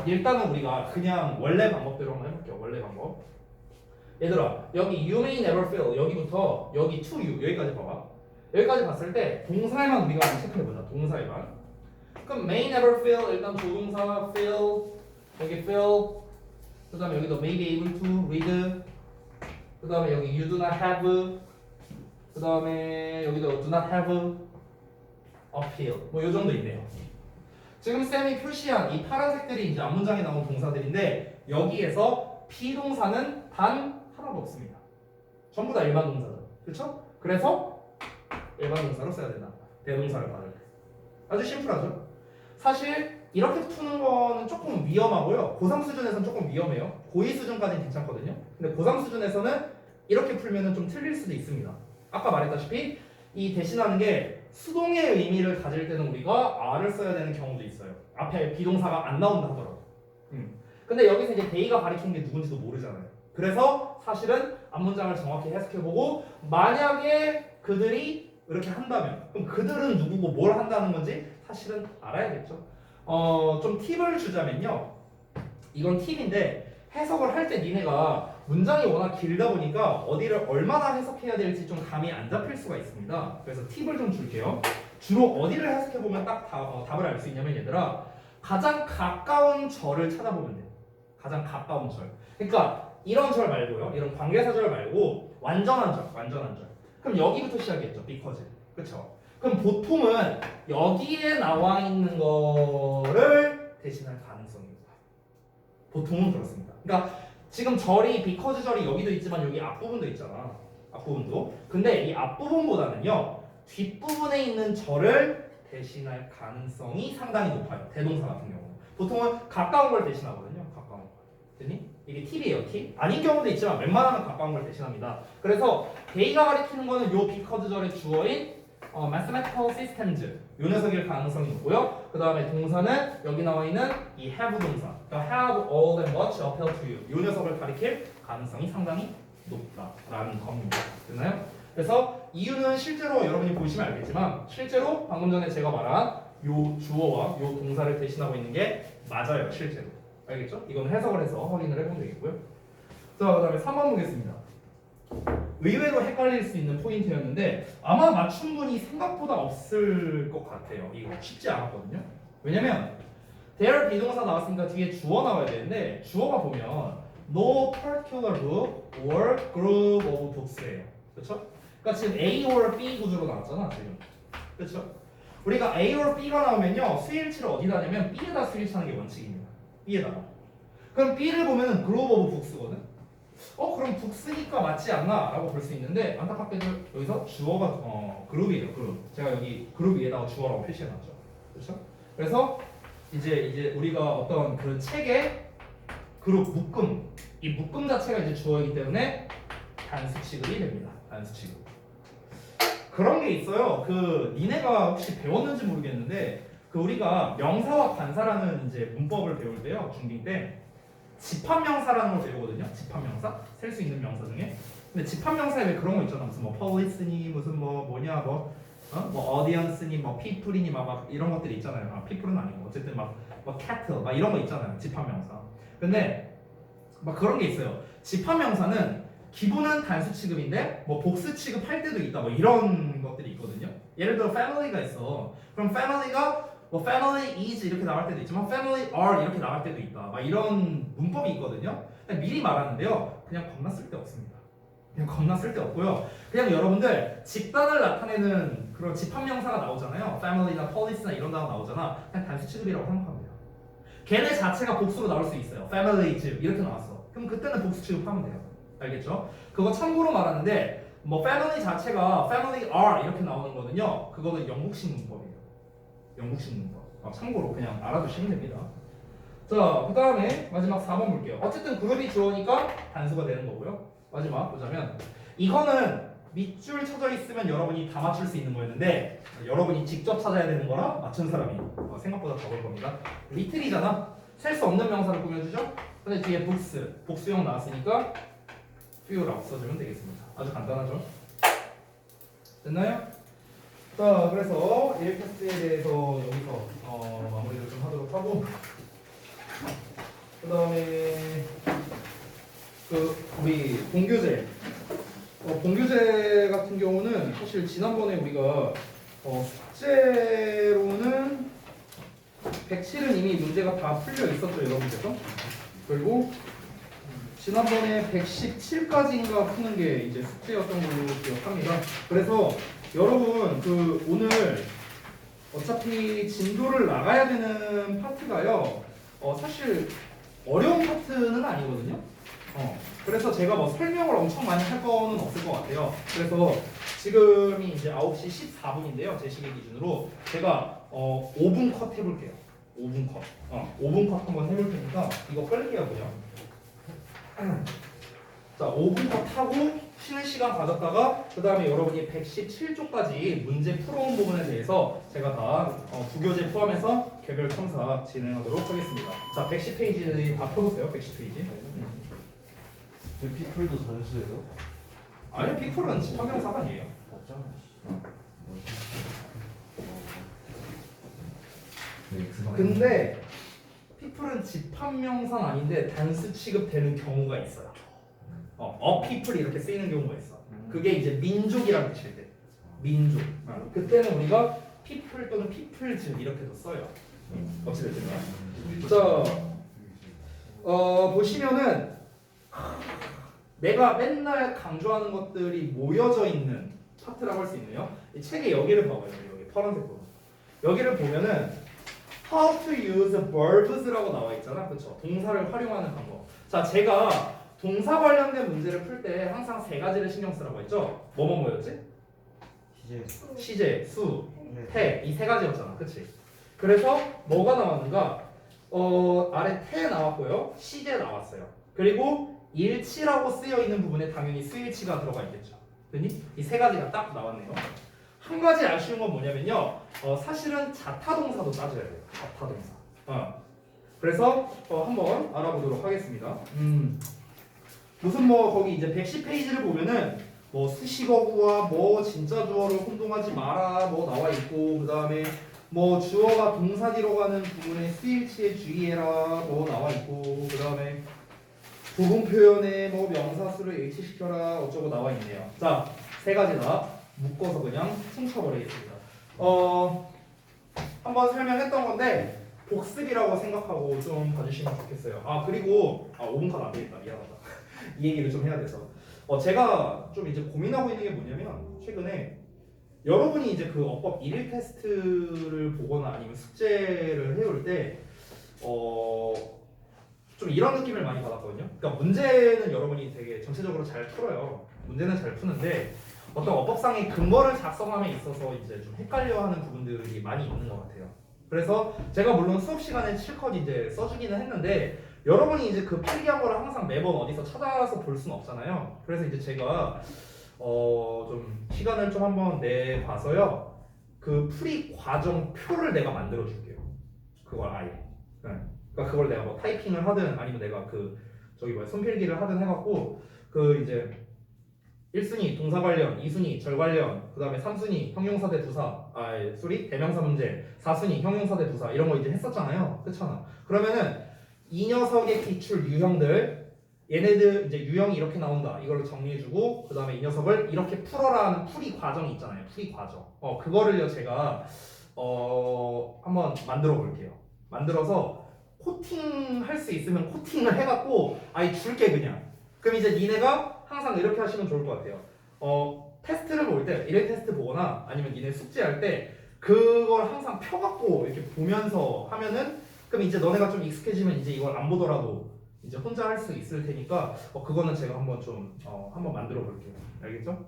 일단은 우리가 그냥 원래 방법대로 한번 해볼게요. 원래 방법. 얘들아, 여기 you may never feel 여기부터 여기 to you 여기까지 봐봐. 여기까지 봤을 때 동사에만 우리가 한번 체크해보자. 동사에만. 그럼 may never feel 일단 조동사 feel 여기 feel 그 다음에 여기도 may be able to read 그 다음에 여기 you do not have 그 다음에 여기도 do not have a feel 뭐 요 정도 있네요. 지금 쌤이 표시한 이 파란색들이 이제 앞문장에 나온 동사들인데 여기에서 피동사는 단 하나도 없습니다. 전부 다 일반 동사죠. 그렇죠? 그래서 일반 동사로 써야 된다. 대동사를 받을 때. 아주 심플하죠? 사실 이렇게 푸는 거는 조금 위험하고요. 고3 수준에서는 조금 위험해요. 고2 수준까지는 괜찮거든요. 근데 고3 수준에서는 이렇게 풀면은 좀 틀릴 수도 있습니다. 아까 말했다시피 이 대신하는 게 수동의 의미를 가질 때는 우리가 R을 써야 되는 경우도 있어요. 앞에 비동사가 안 나온다 하더라도. 근데 여기서 이제 데이가 가리키는 게 누군지도 모르잖아요. 그래서 사실은 앞문장을 정확히 해석해보고 만약에 그들이 이렇게 한다면 그럼 그들은 누구고 뭘 한다는 건지 사실은 알아야겠죠. 좀 팁을 주자면요. 이건 팁인데 해석을 할 때 니네가 문장이 워낙 길다 보니까 어디를 얼마나 해석해야 될지 좀 감이 안 잡힐 수가 있습니다. 그래서 팁을 좀 줄게요. 주로 어디를 해석해보면 딱 답을 알 수 있냐면 얘들아 가장 가까운 절을 찾아보면 돼요. 가장 가까운 절. 그러니까 이런 절 말고요. 이런 관계사절 말고 완전한 절. 그럼 여기부터 시작했죠. because. 그렇죠? 그럼 보통은 여기에 나와 있는 거를 대신할 가능성이 있다. 보통은 그렇습니다. 그러니까 지금 절이 because 절이 여기도 있지만 여기 앞부분도 있잖아. 앞부분도. 근데 이 앞부분보다는요. 뒷부분에 있는 절을 대신할 가능성이 상당히 높아요. 대동사 같은 경우. 보통은 가까운 걸 대신하거든요. 가까운 거. 됐니? 이게 팁이에요. 팁. 아닌 경우도 있지만 웬만하면 가까운 걸 대신합니다. 그래서 데이가 가리키는 거는 요 because 절의 주어인 mathematical systems 요 녀석일 가능성이 높고요. 그 다음에 동사는 여기 나와 있는 이 have 동사, 그러니까 have all and much appeal to you 요 녀석을 가리킬 가능성이 상당히 높다라는 겁니다. 됐나요? 그래서 이유는 실제로 여러분이 보시면 알겠지만 실제로 방금 전에 제가 말한 요 주어와 요 동사를 대신하고 있는 게 맞아요. 실제로. 알겠죠? 이건 해석을 해서 확인을 해보면 되겠고요. 자, 그 다음에 3번 보겠습니다. 의외로 헷갈릴 수 있는 포인트였는데 아마 맞춤분이 생각보다 없을 것 같아요. 이거 쉽지 않았거든요. 왜냐면 there 비동사 나왔으니까 뒤에 주어 나와야 되는데 주어가 보면 no particular book or group of books예요. 그렇죠? 그러니까 지금 A or B 구조로 나왔잖아 지금. 그렇죠? 우리가 Aor B가 나오면요 수일치를 어디다 하냐면 B에다 수일치하는 게 원칙입니다. B에다가. 그럼 B를 보면은 글로브 오브 북스거든. 그럼 북스니까 맞지 않나? 라고 볼 수 있는데 안타깝게도 여기서 주어가 그룹이에요. 그룹. 제가 여기 그룹 위에다가 주어라고 표시해놨죠. 그렇죠? 그래서 이제 우리가 어떤 그 책의 그룹 묶음 이 묶음 자체가 이제 주어이기 때문에 단수 취급이 됩니다. 단수 취급. 그런 게 있어요. 그 니네가 혹시 배웠는지 모르겠는데 그 우리가 명사와 관사라는 이제 문법을 배울 때요 중딩 때 집합명사라는 걸 배우거든요. 집합명사 셀 수 있는 명사 중에. 근데 집합명사에 왜 그런 거 있잖아. 무슨 뭐 police니 무슨 뭐 뭐냐 뭐 audience니 뭐 people이니 막 이런 것들이 있잖아요. people은 아니고 어쨌든 막 cattle 막 이런 거 있잖아요. 집합명사. 근데 막 그런 게 있어요. 집합명사는 기본은 단수 취급인데 뭐 복수 취급할 때도 있다 뭐 이런 것들이 있거든요. 예를 들어 family가 있어. 그럼 family가 뭐 family is 이렇게 나갈 때도 있지만 family are 이렇게 나갈 때도 있다. 막 이런 문법이 있거든요. 그냥 미리 말하는데요. 그냥 겁나 쓸데없습니다. 그냥 겁나 쓸데없고요. 그냥 여러분들 집단을 나타내는 그런 집합명사가 나오잖아요. family나 police나 이런 단어 나오잖아. 그냥 단수 취급이라고 생각하면 돼요. 걔네 자체가 복수로 나올 수 있어요. families 이렇게 나왔어. 그럼 그때는 복수 취급하면 돼요. 알겠죠? 그거 참고로 말하는데 뭐 family 자체가 family are 이렇게 나오는 거는요. 그거는 영국식 문법이에요. 영국식 문법. 참고로 그냥 알아두시면 됩니다. 자, 그 다음에 마지막 4번 볼게요. 어쨌든 그룹이 주어니까 단수가 되는 거고요. 마지막 보자면 이거는 밑줄 쳐져 있으면 여러분이 다 맞출 수 있는 거였는데 여러분이 직접 찾아야 되는 거라 맞춘 사람이 생각보다 적을 겁니다. 리틀이잖아. 셀 수 없는 명사를 꾸며주죠. 근데 뒤에 복수형 나왔으니까 few라고 써주면 되겠습니다. 아주 간단하죠. 됐나요? 자, 그래서 1패스에 대해서 여기서 마무리를 좀 하도록 하고 그 다음에 우리 본교재 본교재 같은 경우는 사실 지난번에 우리가 숙제로는 107은 이미 문제가 다 풀려 있었죠 여러분께서. 그리고 지난번에 117까지인가 푸는 게 이제 숙제였던 걸로 기억합니다. 그래서 여러분 오늘 어차피 진도를 나가야 되는 파트가요 사실 어려운 파트는 아니거든요. 그래서 제가 뭐 설명을 엄청 많이 할 거는 없을 것 같아요. 그래서 지금이 이제 9시 14분인데요. 제 시계 기준으로 제가 5분 컷 해볼게요. 5분 컷. 5분 컷 한번 해볼 테니까 이거 끌게요 그냥. 자, 5분 컷 하고 쉬는 시간 가졌다가 그 다음에 여러분이 117쪽까지 문제 풀어온 부분에 대해서 제가 다 부교재 포함해서 개별 첨사 진행하도록 하겠습니다. 자, 110페이지 다 펴보세요. 110페이지. 피플도 단수예요? 아니요, 피플은 집합명사가 아니에요. 없잖아. 근데 피플은 집합명사는 아닌데 단수 취급되는 경우가 있어요. people 이렇게 쓰이는 경우가 있어. 그게 이제 민족이라는 뜻일 때. 민족. 그때는 우리가 people 또는 peoples 이렇게도 써요. 어찌됐든 자, 보시면은 내가 맨날 강조하는 것들이 모여져 있는 파트라고 할 수 있네요. 이 책의 여기를 봐봐요. 여기 파란색 부분. 여기를 보면은 how to use verbs라고 나와 있잖아. 그렇죠? 동사를 활용하는 방법. 자, 제가 동사 관련된 문제를 풀 때 항상 세 가지를 신경 쓰라고 했죠. 뭐였지? 시제, 수, 태. 이 세 가지였잖아. 그치? 그래서 뭐가 나왔는가? 아래 태 나왔고요. 시제 나왔어요. 그리고 일치라고 쓰여 있는 부분에 당연히 수일치가 들어가 있겠죠. 그니? 이 세 가지가 딱 나왔네요. 한 가지 아쉬운 건 뭐냐면요. 사실은 자타동사도 따져야 돼요. 자타동사. 그래서 한번 알아보도록 하겠습니다. 무슨 거기 이제 110페이지를 보면은 뭐 수식어구와 뭐 진짜 주어를 혼동하지 마라 뭐 나와 있고 그 다음에 뭐 주어가 동사 뒤로 가는 부분에 수일치에 주의해라 뭐 나와 있고 그 다음에 부분 표현에 뭐 명사수를 일치시켜라 어쩌고 나와 있네요. 자, 세 가지 다 묶어서 그냥 퉁쳐버리겠습니다. 한번 설명했던 건데 복습이라고 생각하고 좀 봐주시면 좋겠어요. 그리고 5분간 안 되겠다. 미안하다. 이 얘기를 좀 해야 돼서 제가 좀 이제 고민하고 있는 게 뭐냐면 최근에 여러분이 이제 그 어법 1일 테스트를 보거나 아니면 숙제를 해올 때 좀 이런 느낌을 많이 받았거든요. 그러니까 문제는 여러분이 되게 전체적으로 잘 풀어요. 문제는 잘 푸는데 어떤 어법상의 근거를 작성함에 있어서 이제 좀 헷갈려하는 부분들이 많이 있는 것 같아요. 그래서 제가 물론 수업 시간에 실컷 이제 써주기는 했는데 여러분이 이제 그 필기한 거를 항상 매번 어디서 찾아서 볼 수는 없잖아요. 그래서 이제 제가 좀 시간을 좀 한번 내봐서요. 그 풀이 과정표를 내가 만들어 줄게요. 그걸 아예. 네. 그러니까 그걸 내가 뭐 타이핑을 하든 아니면 내가 그 저기 뭐야 손필기를 하든 해갖고 그 이제 1순위 동사 관련, 2순위 절 관련, 그 다음에 3순위 형용사 대 부사, 대명사 문제, 4순위 형용사 대 부사 이런 거 이제 했었잖아요. 그렇잖아. 그러면은 이 녀석의 기출 유형들 얘네들 이제 유형이 이렇게 나온다. 이걸로 정리해주고 그 다음에 이 녀석을 이렇게 풀어라 하는 풀이 과정이 있잖아요. 풀이 과정. 그거를요 제가 한번 만들어 볼게요. 만들어서 코팅 할 수 있으면 코팅을 해갖고 아예 줄게 그냥. 그럼 이제 니네가 항상 이렇게 하시면 좋을 것 같아요. 테스트를 볼 때, 일일 테스트 보거나 아니면 니네 숙제할 때 그걸 항상 펴갖고 이렇게 보면서 하면은 그럼 이제 너네가 좀 익숙해지면 이제 이걸 안 보더라도 이제 혼자 할 수 있을 테니까 그거는 제가 한번 좀 한번 만들어 볼게요. 알겠죠?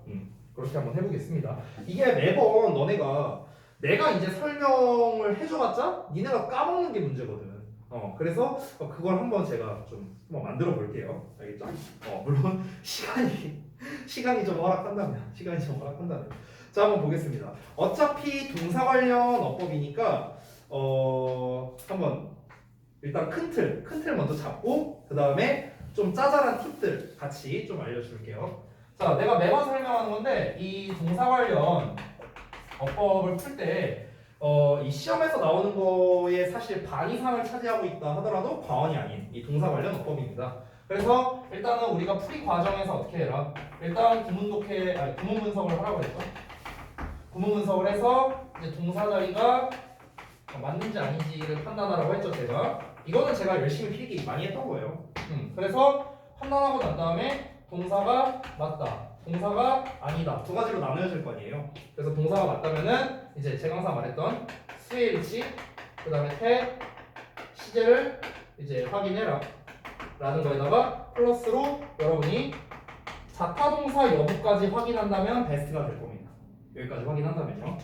그렇게 한번 해보겠습니다. 이게 매번 너네가 내가 이제 설명을 해줘봤자 니네가 까먹는 게 문제거든. 그래서 그걸 한번 제가 좀 한번 만들어 볼게요. 알겠죠? 물론 시간이 좀 허락한다면 자 한번 보겠습니다. 어차피 동사 관련 어법이니까 한번 일단 큰 틀 먼저 잡고 그 다음에 좀 짜잘한 팁들 같이 좀 알려줄게요. 자 내가 매번 설명하는 건데 이 동사 관련 어법을 풀 때 이 시험에서 나오는 거에 사실 반 이상을 차지하고 있다 하더라도 과언이 아닌 이 동사 관련 어법입니다. 그래서 일단은 우리가 풀이 과정에서 어떻게 해라? 일단 구문 분석을 하라고 했죠. 구문 분석을 해서 이제 동사 자리가 맞는지 아닌지를 판단하라고 했죠, 제가. 이거는 제가 열심히 필기 많이 했던 거예요. 그래서 판단하고 난 다음에 동사가 맞다, 동사가 아니다 두 가지로 나누어질 거 아니에요. 그래서 동사가 맞다면은 이제 제가 항상 말했던 수의 일치, 그 다음에 태, 시제를 이제 확인해라 라는 거에다가 플러스로 여러분이 자타동사 여부까지 확인한다면 베스트가 될 겁니다. 여기까지 확인한다면요.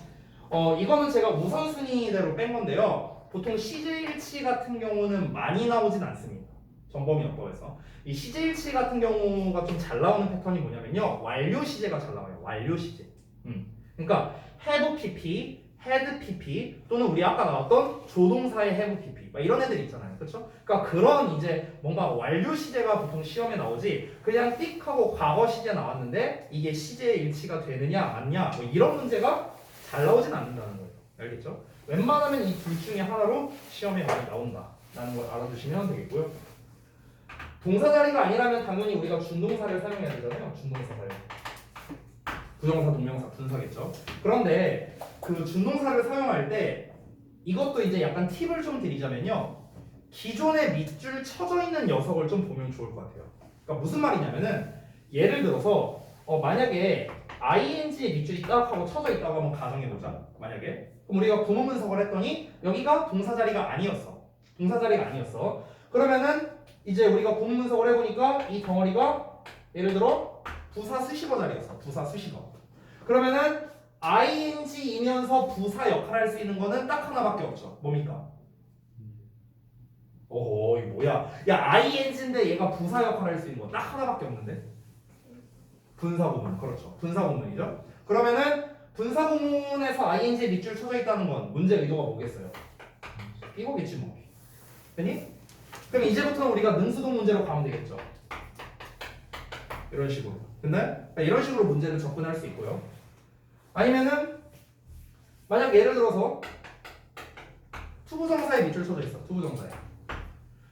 이거는 제가 우선순위대로 뺀 건데요. 보통 시제일치 같은 경우는 많이 나오진 않습니다. 전범위어법에서. 이 시제일치 같은 경우가 좀 잘 나오는 패턴이 뭐냐면요. 완료 시제가 잘 나와요. 완료 시제. 그러니까 have pp, had pp 또는 우리 아까 나왔던 조동사의 have pp 막 이런 애들 있잖아요. 그렇죠? 그러니까 그런 이제 뭔가 완료 시제가 보통 시험에 나오지 그냥 띡 하고 과거 시제 나왔는데 이게 시제 일치가 되느냐 맞냐 뭐 이런 문제가 잘 나오진 않는다는 거예요. 알겠죠? 웬만하면 이 둘 중에 하나로 시험에 많이 나온다라는 걸 알아두시면 되겠고요. 동사 자리가 아니라면 당연히 우리가 준동사를 사용해야 되잖아요. 준동사 사용. 부정사, 동명사, 분사겠죠. 그런데 그 준동사를 사용할 때 이것도 이제 약간 팁을 좀 드리자면요. 기존에 밑줄 쳐져 있는 녀석을 좀 보면 좋을 것 같아요. 그러니까 무슨 말이냐면은 예를 들어서 만약에 ing의 밑줄이 딱 하고 쳐져 있다고 한번 가정해보자. 만약에 그럼 우리가 구문 분석을 했더니 여기가 동사 자리가 아니었어. 동사 자리가 아니었어. 그러면은 이제 우리가 구문 분석을 해보니까 이 덩어리가 예를 들어 부사 수식어 자리였어. 부사 수식어. 그러면은 ing이면서 부사 역할을 할 수 있는 거는 딱 하나밖에 없죠. 뭡니까? 오호 이거 뭐야? 야 ing인데 얘가 부사 역할을 할 수 있는 거 딱 하나밖에 없는데? 분사구문. 그렇죠. 분사구문이죠. 그러면은 분사구문에서 ing의 밑줄 쳐져 있다는 건 문제 의도가 뭐겠어요? 이거겠지 뭐. 됐니? 그럼 이제부터는 우리가 능수동 문제로 가면 되겠죠. 이런 식으로. 근데 이런 식으로 문제를 접근할 수 있고요. 아니면은 만약 예를 들어서 투부정사에 밑줄 쳐져 있어. 투부정사에.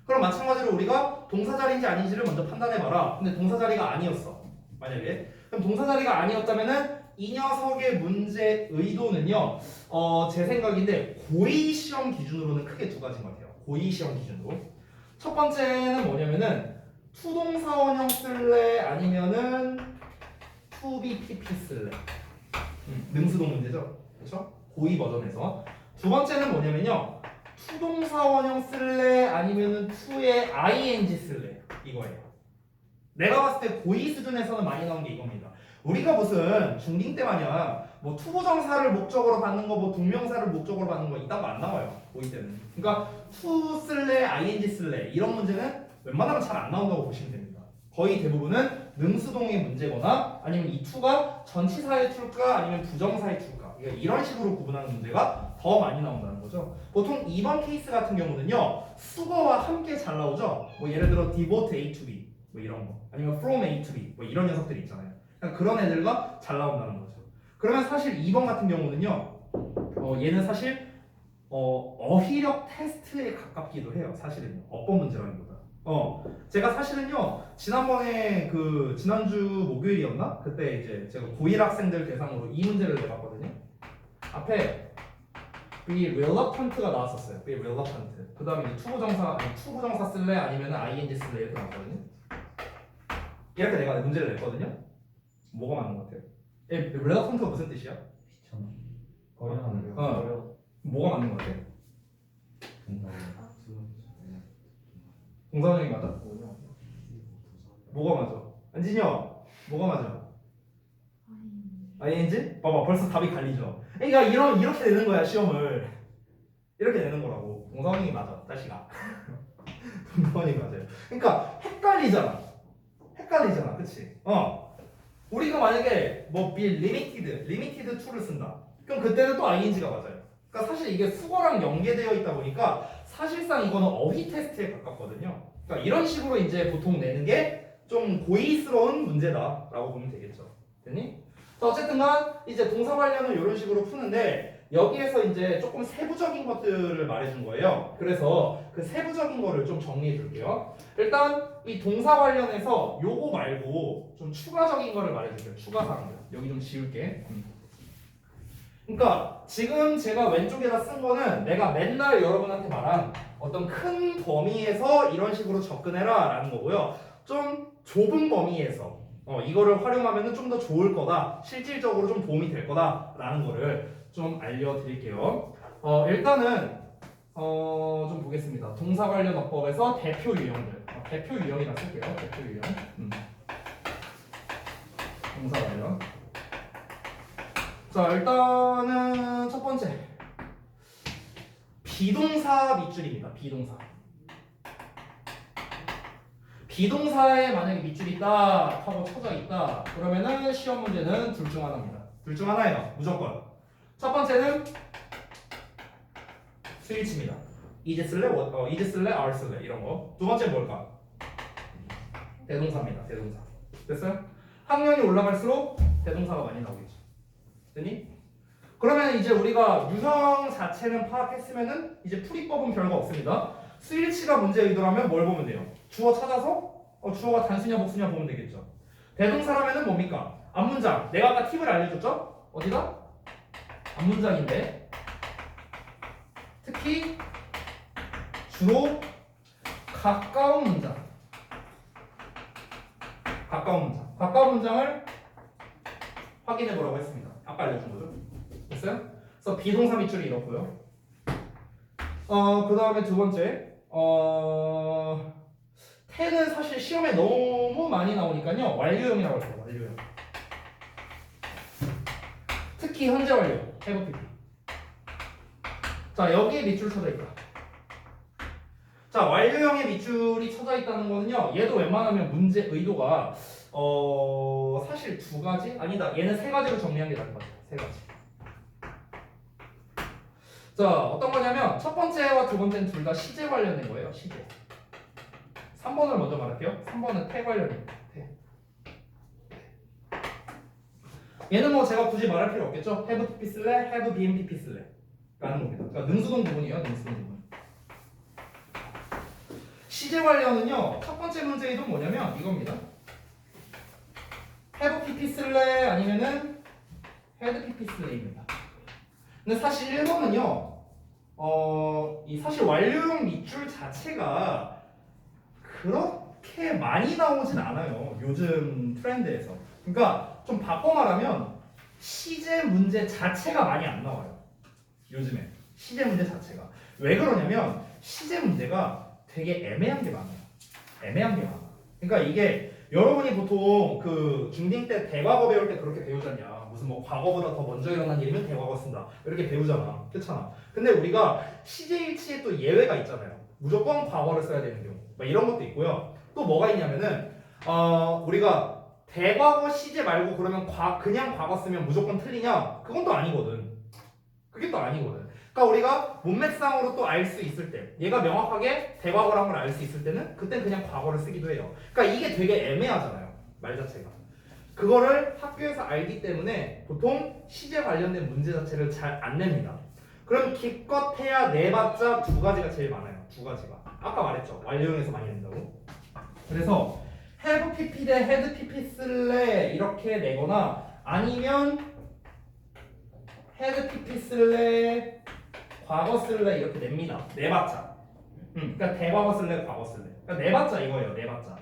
그럼 마찬가지로 우리가 동사 자리인지 아닌지를 먼저 판단해봐라. 근데 동사 자리가 아니었어. 만약에. 그럼 동사 자리가 아니었다면은 이 녀석의 문제 의도는요. 제 생각인데 고2 시험 기준으로는 크게 두 가지인 것 같아요. 고2 시험 기준으로. 첫 번째는 뭐냐면은 투동사 원형 쓸래 아니면은 to be pp 쓸래 능수동 문제죠. 그렇죠? 고의 버전에서. 두 번째는 뭐냐면요. 투동사 원형 쓸래 아니면은 to에 ing 쓸래 이거예요. 내가 봤을 때 고의 수준에서는 많이 나온 게 이겁니다. 우리가 무슨 중딩 때 마냥 뭐 투부정사를 목적으로 받는 거, 뭐 동명사를 목적으로 받는 거 이딴 거 안 나와요. 고의 때는. 그러니까 to 쓸래, ing 쓸래 이런 문제는 웬만하면 잘 안 나온다고 보시면 됩니다. 거의 대부분은 능수동의 문제거나 아니면 이 to가 전치사의 to일까 아니면 부정사의 to일까 이런 식으로 구분하는 문제가 더 많이 나온다는 거죠. 보통 이번 케이스 같은 경우는요 수거와 함께 잘 나오죠. 뭐 예를 들어 devote A to B 뭐 이런 거 아니면 from A to B 뭐 이런 녀석들이 있잖아요. 그러니까 그런 애들과 잘 나온다는 거죠. 그러면 사실 2번 같은 경우는요 얘는 사실 어휘력 테스트에 가깝기도 해요. 사실은요 어법 문제라기보다. 제가 사실은요 지난번에 지난주 목요일이었나 그때 이제 제가 고1 학생들 대상으로 이 문제를 내봤거든요. 앞에 be reluctant가 나왔었어요. be reluctant. 그 다음에 투부정사 투부정사 쓸래 아니면 ing 쓸래 이렇게 나왔거든요. 이렇게 내가 문제를 냈거든요. 뭐가 맞는 것 같아요? reluctant가 무슨 뜻이야? 귀찮아. 어려운 어. 뭐가 맞는 것 같아요? 동사원형이 맞아? 뭐가 맞아? 안진이 형 뭐가 맞아? ing? 봐봐 벌써 답이 갈리죠. 그러니까 이렇게 내는 거야 시험을. 이렇게 내는 거라고. 동사원형이 맞아 자식아. 동사원형이 맞아요. 그러니까 헷갈리잖아 그치? 우리가 만약에 뭐 be limited to를 쓴다 그럼 그때는 또 ing가 맞아요. 그러니까 사실 이게 수거랑 연계되어 있다 보니까 사실상 이거는 어휘 테스트에 가깝거든요. 그러니까 이런 식으로 이제 보통 내는 게 좀 고의스러운 문제다라고 보면 되겠죠. 됐니? 자, 어쨌든간 이제 동사 관련은 이런 식으로 푸는데 여기에서 이제 조금 세부적인 것들을 말해준 거예요. 그래서 그 세부적인 거를 좀 정리해 줄게요. 일단 이 동사 관련해서 요거 말고 좀 추가적인 거를 말해줄게요. 추가 사항들. 여기 좀 지울게. 그러니까 지금 제가 왼쪽에다 쓴 거는 내가 맨날 여러분한테 말한 어떤 큰 범위에서 이런 식으로 접근해라 라는 거고요. 좀 좁은 범위에서 이거를 활용하면 좀 더 좋을 거다. 실질적으로 좀 도움이 될 거다 라는 거를 좀 알려드릴게요. 일단은 좀 보겠습니다. 동사 관련 어법에서 대표 유형들. 대표 유형이라 쓸게요. 대표 유형. 동사 관련. 자, 일단은 첫 번째. 비동사 밑줄입니다. 비동사에 만약에 밑줄이 있다 하고 쳐져 있다 그러면은 시험 문제는 둘 중 하나입니다. 둘 중 하나예요. 무조건. 첫 번째는 스위치입니다. 이제 쓸래? are 쓸래? 이런 거. 두 번째는 뭘까? 대동사입니다. 대동사. 됐어요? 학년이 올라갈수록 대동사가 많이 나오겠죠. 됐니? 그러면 이제 우리가 유형 자체는 파악했으면은 이제 풀이법은 별거 없습니다. 스위치가 문제 의도라면 뭘 보면 돼요? 주어 찾아서 주어가 단수냐 복수냐 보면 되겠죠. 대동사라면은 뭡니까? 앞문장. 내가 아까 팁을 알려줬죠? 어디다? 앞문장인데 특히 주로 가까운 문장. 가까운 문장을 확인해 보라고 했습니다. 아까 알려준 거죠. 됐어요? 그래서 비동사 밑줄이 이렇고요. 그 다음에 두 번째, 태는 사실 시험에 너무 많이 나오니까요. 완료형이라고 할게요. 완료형. 특히 현재 완료, have PP. 자, 여기에 밑줄 쳐져 있다. 자, 완료형의 밑줄이 쳐져 있다는 거는요. 얘도 웬만하면 문제 의도가 사실 두 가지? 아니다. 얘는 세 가지로 정리한 게 나을 것 같아요. 세 가지. 자, 어떤 거냐면 첫 번째와 두 번째는 둘 다 시제 관련된 거예요. 시제. 3번을 먼저 말할게요. 3번은 태 관련입니다. 태. 얘는 뭐 제가 굳이 말할 필요 없겠죠. have PP 쓸래, have been PP 쓸래 라는 겁니다. 그러니까 능수동 부분이에요. 능수동 부분. 시제 관련은요. 첫 번째 문제에도 뭐냐면 이겁니다. have PP 쓸래 아니면은 had PP 쓸래입니다. 근데 사실 1번은요. 이 사실 완료형 밑줄 자체가 그렇게 많이 나오진 않아요. 요즘 트렌드에서. 그러니까 좀 바꿔 말하면 시제 문제 자체가 많이 안 나와요. 요즘에 시제 문제 자체가 왜 그러냐면 시제 문제가 되게 애매한 게 많아요. 애매한 게 많아. 그러니까 이게 여러분이 보통 그 중딩 때 대과거 배울 때 그렇게 배우잖냐. 무슨 뭐 과거보다 더 먼저 일어난 일이면 대과거 쓴다. 이렇게 배우잖아. 그렇잖아. 근데 우리가 시제일치에 또 예외가 있잖아요. 무조건 과거를 써야 되는 경우. 막 이런 것도 있고요. 또 뭐가 있냐면은 우리가 대과거 시제 말고 그러면 그냥 과거 쓰면 무조건 틀리냐? 그건 또 아니거든. 그게 또 아니거든. 그러니까 우리가 문맥상으로 또 알 수 있을 때, 얘가 명확하게 대과거란 걸 알 수 있을 때는 그땐 그냥 과거를 쓰기도 해요. 그러니까 이게 되게 애매하잖아요. 말 자체가. 그거를 학교에서 알기 때문에 보통 시제 관련된 문제 자체를 잘 안 냅니다. 그럼 기껏해야 내봤자 두 가지가 제일 많아요. 두 가지가. 아까 말했죠. 완료형에서 많이 낸다고. 그래서 have pp 대 had pp 쓸래 이렇게 내거나 아니면 had pp 쓸래 과거 쓸래 이렇게 냅니다. 내봤자. 그러니까 대과거 쓸래 과거 쓸래. 그러니까 내봤자 이거예요. 내봤자.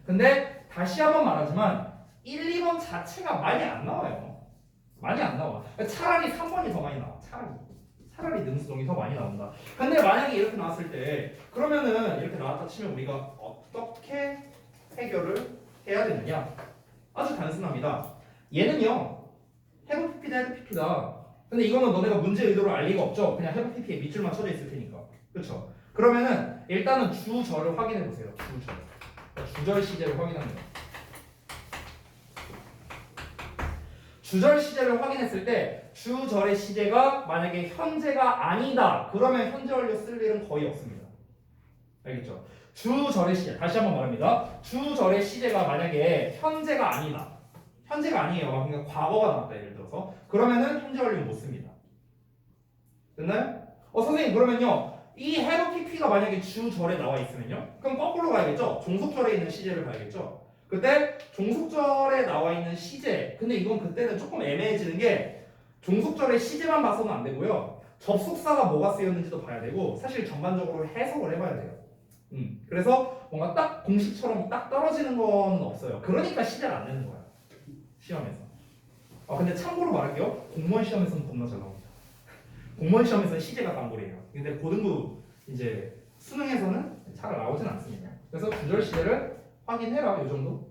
근데 다시 한번 말하지만 1, 2번 자체가 많이 안 나와요. 많이 안 나와. 그러니까 차라리 3번이 더 많이 나와. 차라리 능수동이 더 많이 나온다. 근데 만약에 이렇게 나왔을 때 그러면은 이렇게 나왔다 치면 우리가 어떻게 해결을 해야 되느냐? 아주 단순합니다. 얘는요. have pp다 had pp다. 근데 이거는 너네가 문제 의도를 알 리가 없죠. 그냥 have pp에 밑줄만 쳐져 있을 테니까. 그렇죠? 그러면은 일단은 주절을 확인해 보세요. 주절. 그러니까 주절 시제를 확인합니다. 주절 시제를 확인했을 때 주절의 시제가 만약에 현재가 아니다. 그러면 현재 완료 쓸 일은 거의 없습니다. 알겠죠? 주절의 시제 다시 한번 말합니다. 주절의 시제가 만약에 현재가 아니다. 현재가 아니에요. 그러니까 과거가 나왔다 예를 들어서 그러면은 현재 완료는 못 씁니다. 됐나요? 선생님 그러면요 이 have pp가 만약에 주절에 나와 있으면요 그럼 거꾸로 가야겠죠? 종속절에 있는 시제를 봐야겠죠? 그때 종속절에 나와 있는 시제 근데 이건 그때는 조금 애매해지는 게 종속절의 시제만 봐서는 안 되고요 접속사가 뭐가 쓰였는지도 봐야 되고 사실 전반적으로 해석을 해봐야 돼요. 그래서 뭔가 딱 공식처럼 딱 떨어지는 건 없어요. 그러니까 시제를 안 내는 거야 시험에서. 근데 참고로 말할게요. 공무원 시험에서는 겁나 잘 나옵니다. 공무원 시험에서는 시제가 깜골이에요. 근데 고등부 이제 수능에서는 잘 나오진 않습니다. 그래서 주절 시제를 확인해라. 이 정도.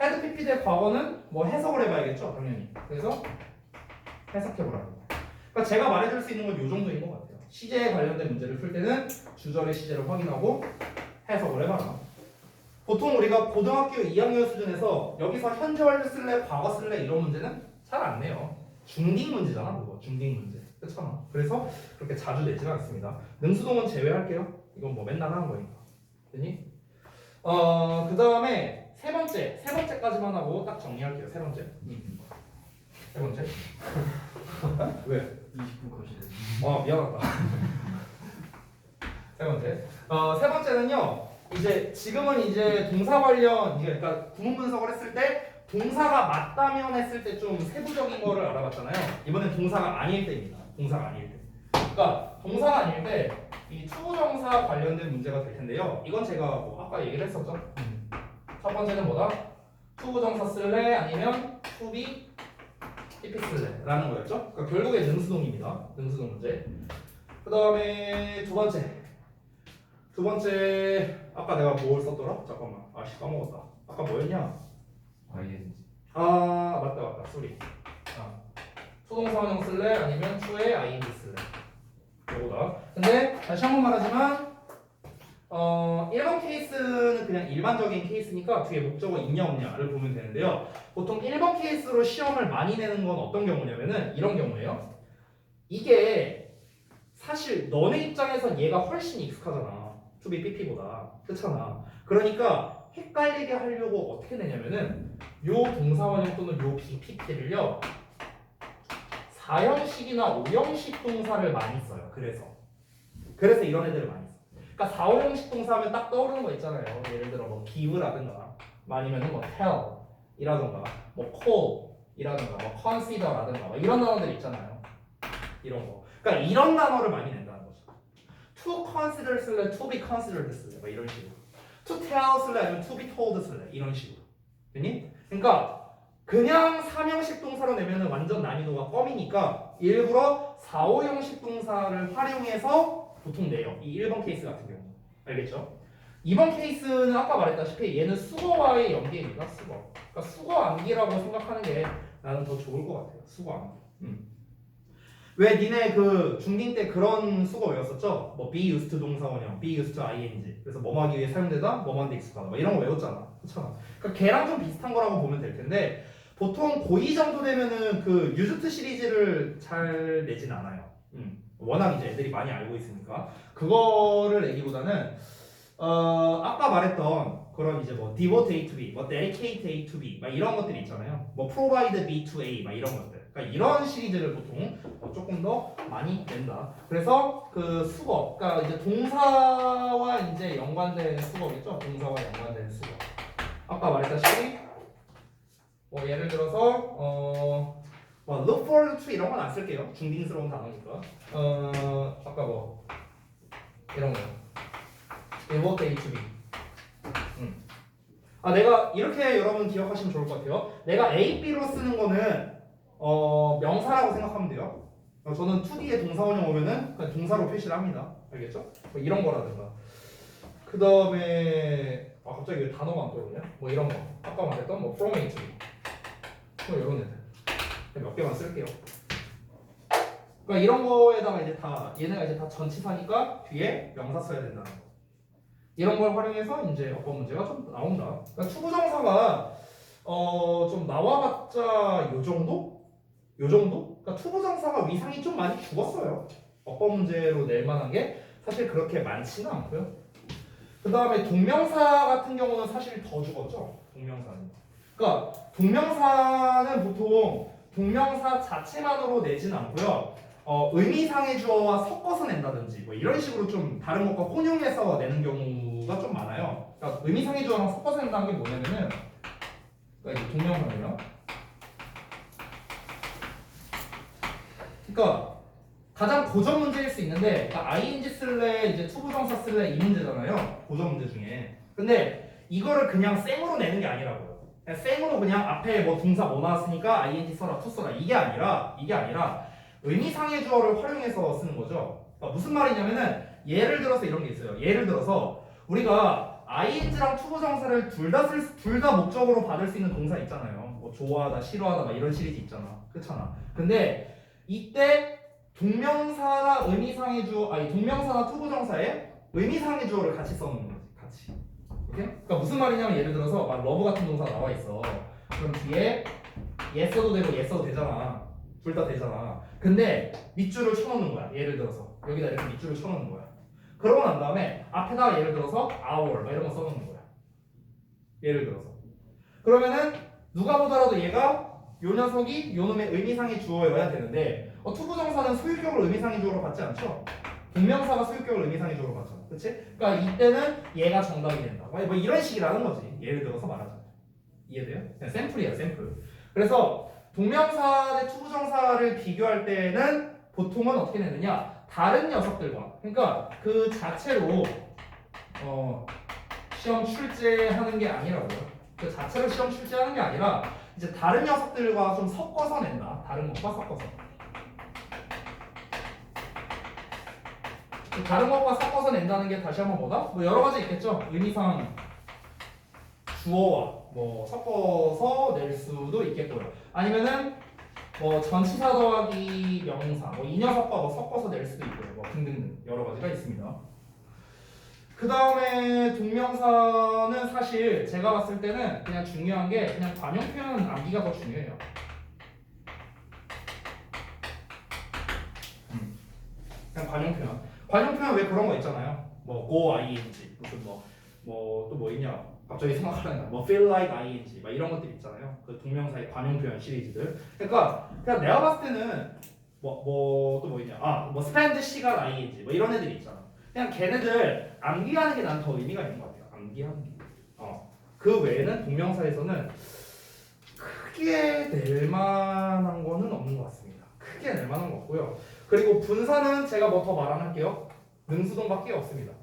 had pp 대 과거는 뭐 해석을 해봐야겠죠. 당연히. 그래서 해석해보라는 거. 그러니까 제가 말해줄 수 있는 건 이 정도인 것 같아요. 시제에 관련된 문제를 풀 때는 주절의 시제를 확인하고 해석을 해봐라. 보통 우리가 고등학교 2학년 수준에서 여기서 현재 완료 쓸래 과거 쓸래 이런 문제는 잘 안 내요. 중딩 문제잖아 그거. 중딩 문제. 그렇잖아. 그래서 그렇게 자주 내지는 않습니다. 능수동은 제외할게요. 이건 뭐 맨날 하는 거니까. 됐니? 그 다음에 세 번째까지만 하고 딱 정리할게요. 세 번째. 세 번째. 왜? 20분 컷이네. 미안하다. 세 번째. 세 번째는요. 이제 지금은 이제 동사 관련 이게 그러니까 구문 분석을 했을 때 동사가 맞다면 했을 때 좀 세부적인 거를 알아봤잖아요. 이번엔 동사가 아닐 때입니다. 동사가 아닐 때. 그러니까 동사가 아닐 때 이 투부정사 관련된 문제가 될 텐데요. 이건 제가 뭐 아까 얘기를 했었죠. 첫 번째는 뭐다? 투부정사 쓸래 아니면 투비 pp 쓸래 라는 거였죠. 그러니까 결국에 능수동입니다. 능수동 문제. 그 다음에 두 번째 아까 내가 뭘 썼더라? 잠깐만. 까먹었다. 아까 뭐였냐? ing. 맞다. 쏘리. 수동사 원형 쓸래? 아니면 투에 ing 쓸래? 요거다. 근데 다시 한 번 말하지만 1번 케이스는 그냥 일반적인 케이스니까 뒤에 목적어 있냐 없냐를 보면 되는데요. 보통 1번 케이스로 시험을 많이 내는 건 어떤 경우냐면은 이런 경우예요. 이게 사실 너네 입장에선 얘가 훨씬 익숙하잖아. to be pp보다. 그렇잖아. 그러니까 헷갈리게 하려고 어떻게 내냐면은 요 동사원형 또는 요 BPP를요 4형식이나 5형식 동사를 많이 써요. 그래서 이런 애들을 많이 써. 그러니까 4, 5형식 동사 하면 딱 떠오르는 거 있잖아요. 예를 들어 뭐 give라든가 아니면 뭐 tell 이라든가 뭐 call 이라든가 뭐 consider라든가 뭐 이런 단어들 있잖아요. 이런 거. 그러니까 이런 단어를 많이 낸다는 거죠. to consider 쓸래, to be considered 쓸래 뭐 이런 식으로. to tell 쓸래 아니면 to be told 쓸래 이런 식으로. 됐니? 그러니까 그냥 3형식 동사로 내면은 완전 난이도가 껌이니까 일부러 4, 5형식 동사를 활용해서 보통 내요. 이 1번 케이스 같은 경우. 알겠죠? 2번 케이스는 아까 말했다시피 얘는 수거와의 연계입니다. 수거. 그러니까 수거 암기라고 생각하는 게 나는 더 좋을 것 같아요. 수거 암기. 왜 니네 그 중딩 때 그런 수거 외웠었죠? 뭐 be used to 동사 원형, be used to ing. 그래서 뭐하기 위해 사용되다, 뭐하는데 익숙하다. 막 이런 거 외웠잖아. 그렇잖아. 그러니까 걔랑 좀 비슷한 거라고 보면 될 텐데 보통 고2 정도 되면은 그 used 시리즈를 잘 내진 않아요. 워낙 이제 애들이 많이 알고 있으니까 그거를 내기보다는 아까 말했던 그런 이제 뭐 devote A to B, 뭐 dedicate A to B 막 이런 것들이 있잖아요. 뭐 provide B to A 막 이런 것들. 그러니까 이런 시리즈를 보통 조금 더 많이 낸다. 그래서 그 수거, 그러니까 이제 동사와 이제 연관된 수거겠죠. 동사와 연관된 수거. 아까 말했다시피 뭐 예를 들어서 뭐 look forward to 이런 건 안 쓸게요. 중딩스러운 단어니까. 아까 뭐 이런 거. devote A to B. 내가 이렇게 여러분 기억하시면 좋을 것 같아요. 내가 A, B로 쓰는 거는 명사라고 생각하면 돼요. 저는 2D의 동사 원형 오면은 그냥 동사로 표시를 합니다. 알겠죠? 뭐 이런 거라든가. 그 다음에 갑자기 왜 단어가 안 떠오르냐? 뭐 이런 거. 아까 말했던 뭐 from A to B. 뭐 이런 애들. 몇 개만 쓸게요. 그러니까 이런 거에다가 이제 다 얘네가 이제 다 전치사니까 뒤에 명사 써야 된다는 거. 이런 걸 활용해서 이제 어법 문제가 좀 나온다. 그러니까 투부정사가 좀 나와봤자 요 정도? 요 정도? 그러니까 투부정사가 위상이 좀 많이 죽었어요. 어법 문제로 낼 만한 게 사실 그렇게 많지는 않고요. 그 다음에 동명사 같은 경우는 사실 더 죽었죠. 동명사는. 그러니까 동명사는 보통 동명사 자체만으로 내진 않고요. 의미상의 주어와 섞어서 낸다든지 뭐 이런 식으로 좀 다른 것과 혼용해서 내는 경우가 좀 많아요. 그러니까 의미상의 주어랑 섞어서 낸다는 게 뭐냐면은 그러니까 이게 동명사예요. 그러니까 가장 고전 문제일 수 있는데 그러니까 ing 쓸래 이제 투부정사 쓸래 이 문제잖아요. 고전 문제 중에. 근데 이거를 그냥 생으로 내는 게 아니라고요. 그냥 생으로 그냥 앞에 뭐 동사 뭐 나왔으니까 ing 써라 to 써라 이게 아니라 의미상의 주어를 활용해서 쓰는 거죠. 그러니까 무슨 말이냐면은 예를 들어서 이런 게 있어요. 예를 들어서 우리가 ing랑 투부정사를 둘 다 목적으로 받을 수 있는 동사 있잖아요. 뭐 좋아하다, 싫어하다 막 이런 시리즈 있잖아. 그렇잖아. 근데 이때 동명사나 의미상의 주어, 동명사나 투부정사에 의미상의 주어를 같이 써놓는 거지. 같이. 오케이? 그러니까 무슨 말이냐면 예를 들어서 막 love 같은 동사 나와 있어. 그럼 뒤에 yes 써도 되고 yes 써도 되잖아. 둘 다 되잖아. 근데 밑줄을 쳐놓는 거야. 예를 들어서 여기다 이렇게 밑줄을 쳐놓는 거야. 그러고 난 다음에 앞에다가 예를 들어서 our 막 이런 거 써놓는 거야. 예를 들어서. 그러면은 누가 보더라도 얘가 요 녀석이 요놈의 의미상의 주어여야 되는데 투부정사는 소유격을 의미상의 주어로 받지 않죠? 동명사가 소유격을 의미상의 주어로 받잖아. 그치? 그러니까 이때는 얘가 정답이 된다. 뭐 이런 식이라는 거지. 예를 들어서 말하자면. 이해돼요? 그냥 샘플이야, 샘플. 그래서 동명사 대 투부정사를 비교할 때는 보통은 어떻게 내느냐? 다른 녀석들과 그러니까 그 자체로 시험 출제하는 게 아니라고요. 그 자체로 시험 출제하는 게 아니라 이제 다른 녀석들과 좀 섞어서 낸다. 다른 것과 섞어서. 다른 것과 섞어서 낸다는 게 다시 한번 뭐다? 뭐 여러 가지 있겠죠. 의미상 주어와 뭐 섞어서 낼 수도 있겠고요. 아니면은 뭐 전치사 더하기 명사, 뭐 이 녀석과 뭐 섞어서 낼 수도 있고요. 뭐 등등등 여러 가지가 있습니다. 그 다음에 동명사는 사실 제가 봤을 때는 그냥 중요한 게 그냥 관용 표현 암기가 더 중요해요. 그냥 관용 표현. 관용 표현 왜 그런 거 있잖아요. 뭐 go ing 무슨 뭐 또 뭐 있냐? 갑자기 생각하는 거. 뭐 feel like ing 막 이런 것들 있잖아요. 그 동명사의 관용 표현 시리즈들. 그러니까 그냥 내가 봤을 때는 또 뭐 있냐? 뭐 spend 시간 ing 뭐 이런 애들이 있잖아. 그냥 걔네들 암기하는 게 난 더 의미가 있는 것 같아요. 암기하는 게. 그 외에는 동명사에서는 크게 낼 만한 거는 없는 것 같습니다. 크게 낼 만한 거 없고요. 그리고 분사는 제가 뭐 더 말 안 할게요. 능수동밖에 없습니다.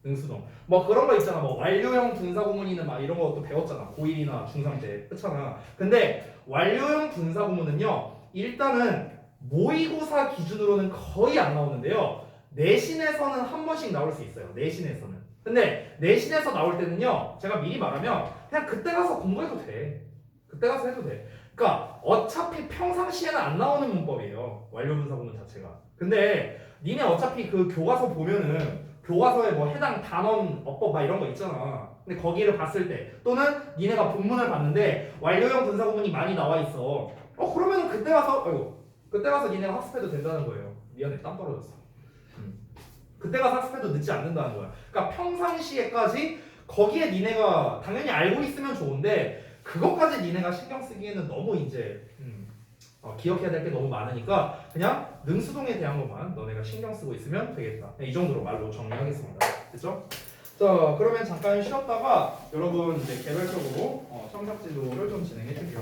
능수동. 뭐 그런 거 있잖아. 뭐 완료형 분사 구문이는 막 이런 것도 배웠잖아. 고1이나 중3 때. 그렇잖아. 근데 완료형 분사 구문은요. 일단은 모의고사 기준으로는 거의 안 나오는데요. 내신에서는 한 번씩 나올 수 있어요. 내신에서는. 근데 내신에서 나올 때는요. 제가 미리 말하면 그냥 그때 가서 공부해도 돼. 그때 가서 해도 돼. 그러니까 어차피 평상시에는 안 나오는 문법이에요. 완료 분사 구문 자체가. 근데 니네 어차피 그 교과서 보면은 교과서에 뭐 해당 단원 어법 막 이런 거 있잖아. 근데 거기를 봤을 때 또는 니네가 본문을 봤는데 완료형 분사 구문이 많이 나와 있어. 그러면은 그때 가서 그때 가서 니네가 학습해도 된다는 거예요. 미안해 땀 떨어졌어. 그때 가서 학습해도 늦지 않는다는 거야. 그러니까 평상시에까지 거기에 니네가 당연히 알고 있으면 좋은데 그것까지 니네가 신경 쓰기에는 너무 이제 기억해야 될 게 너무 많으니까 그냥 능수동에 대한 것만 너네가 신경 쓰고 있으면 되겠다. 이 정도로 말로 정리하겠습니다. 됐죠? 자, 그러면 잠깐 쉬었다가 여러분 이제 개별적으로 청탁 지도를 좀 진행해 줄게요.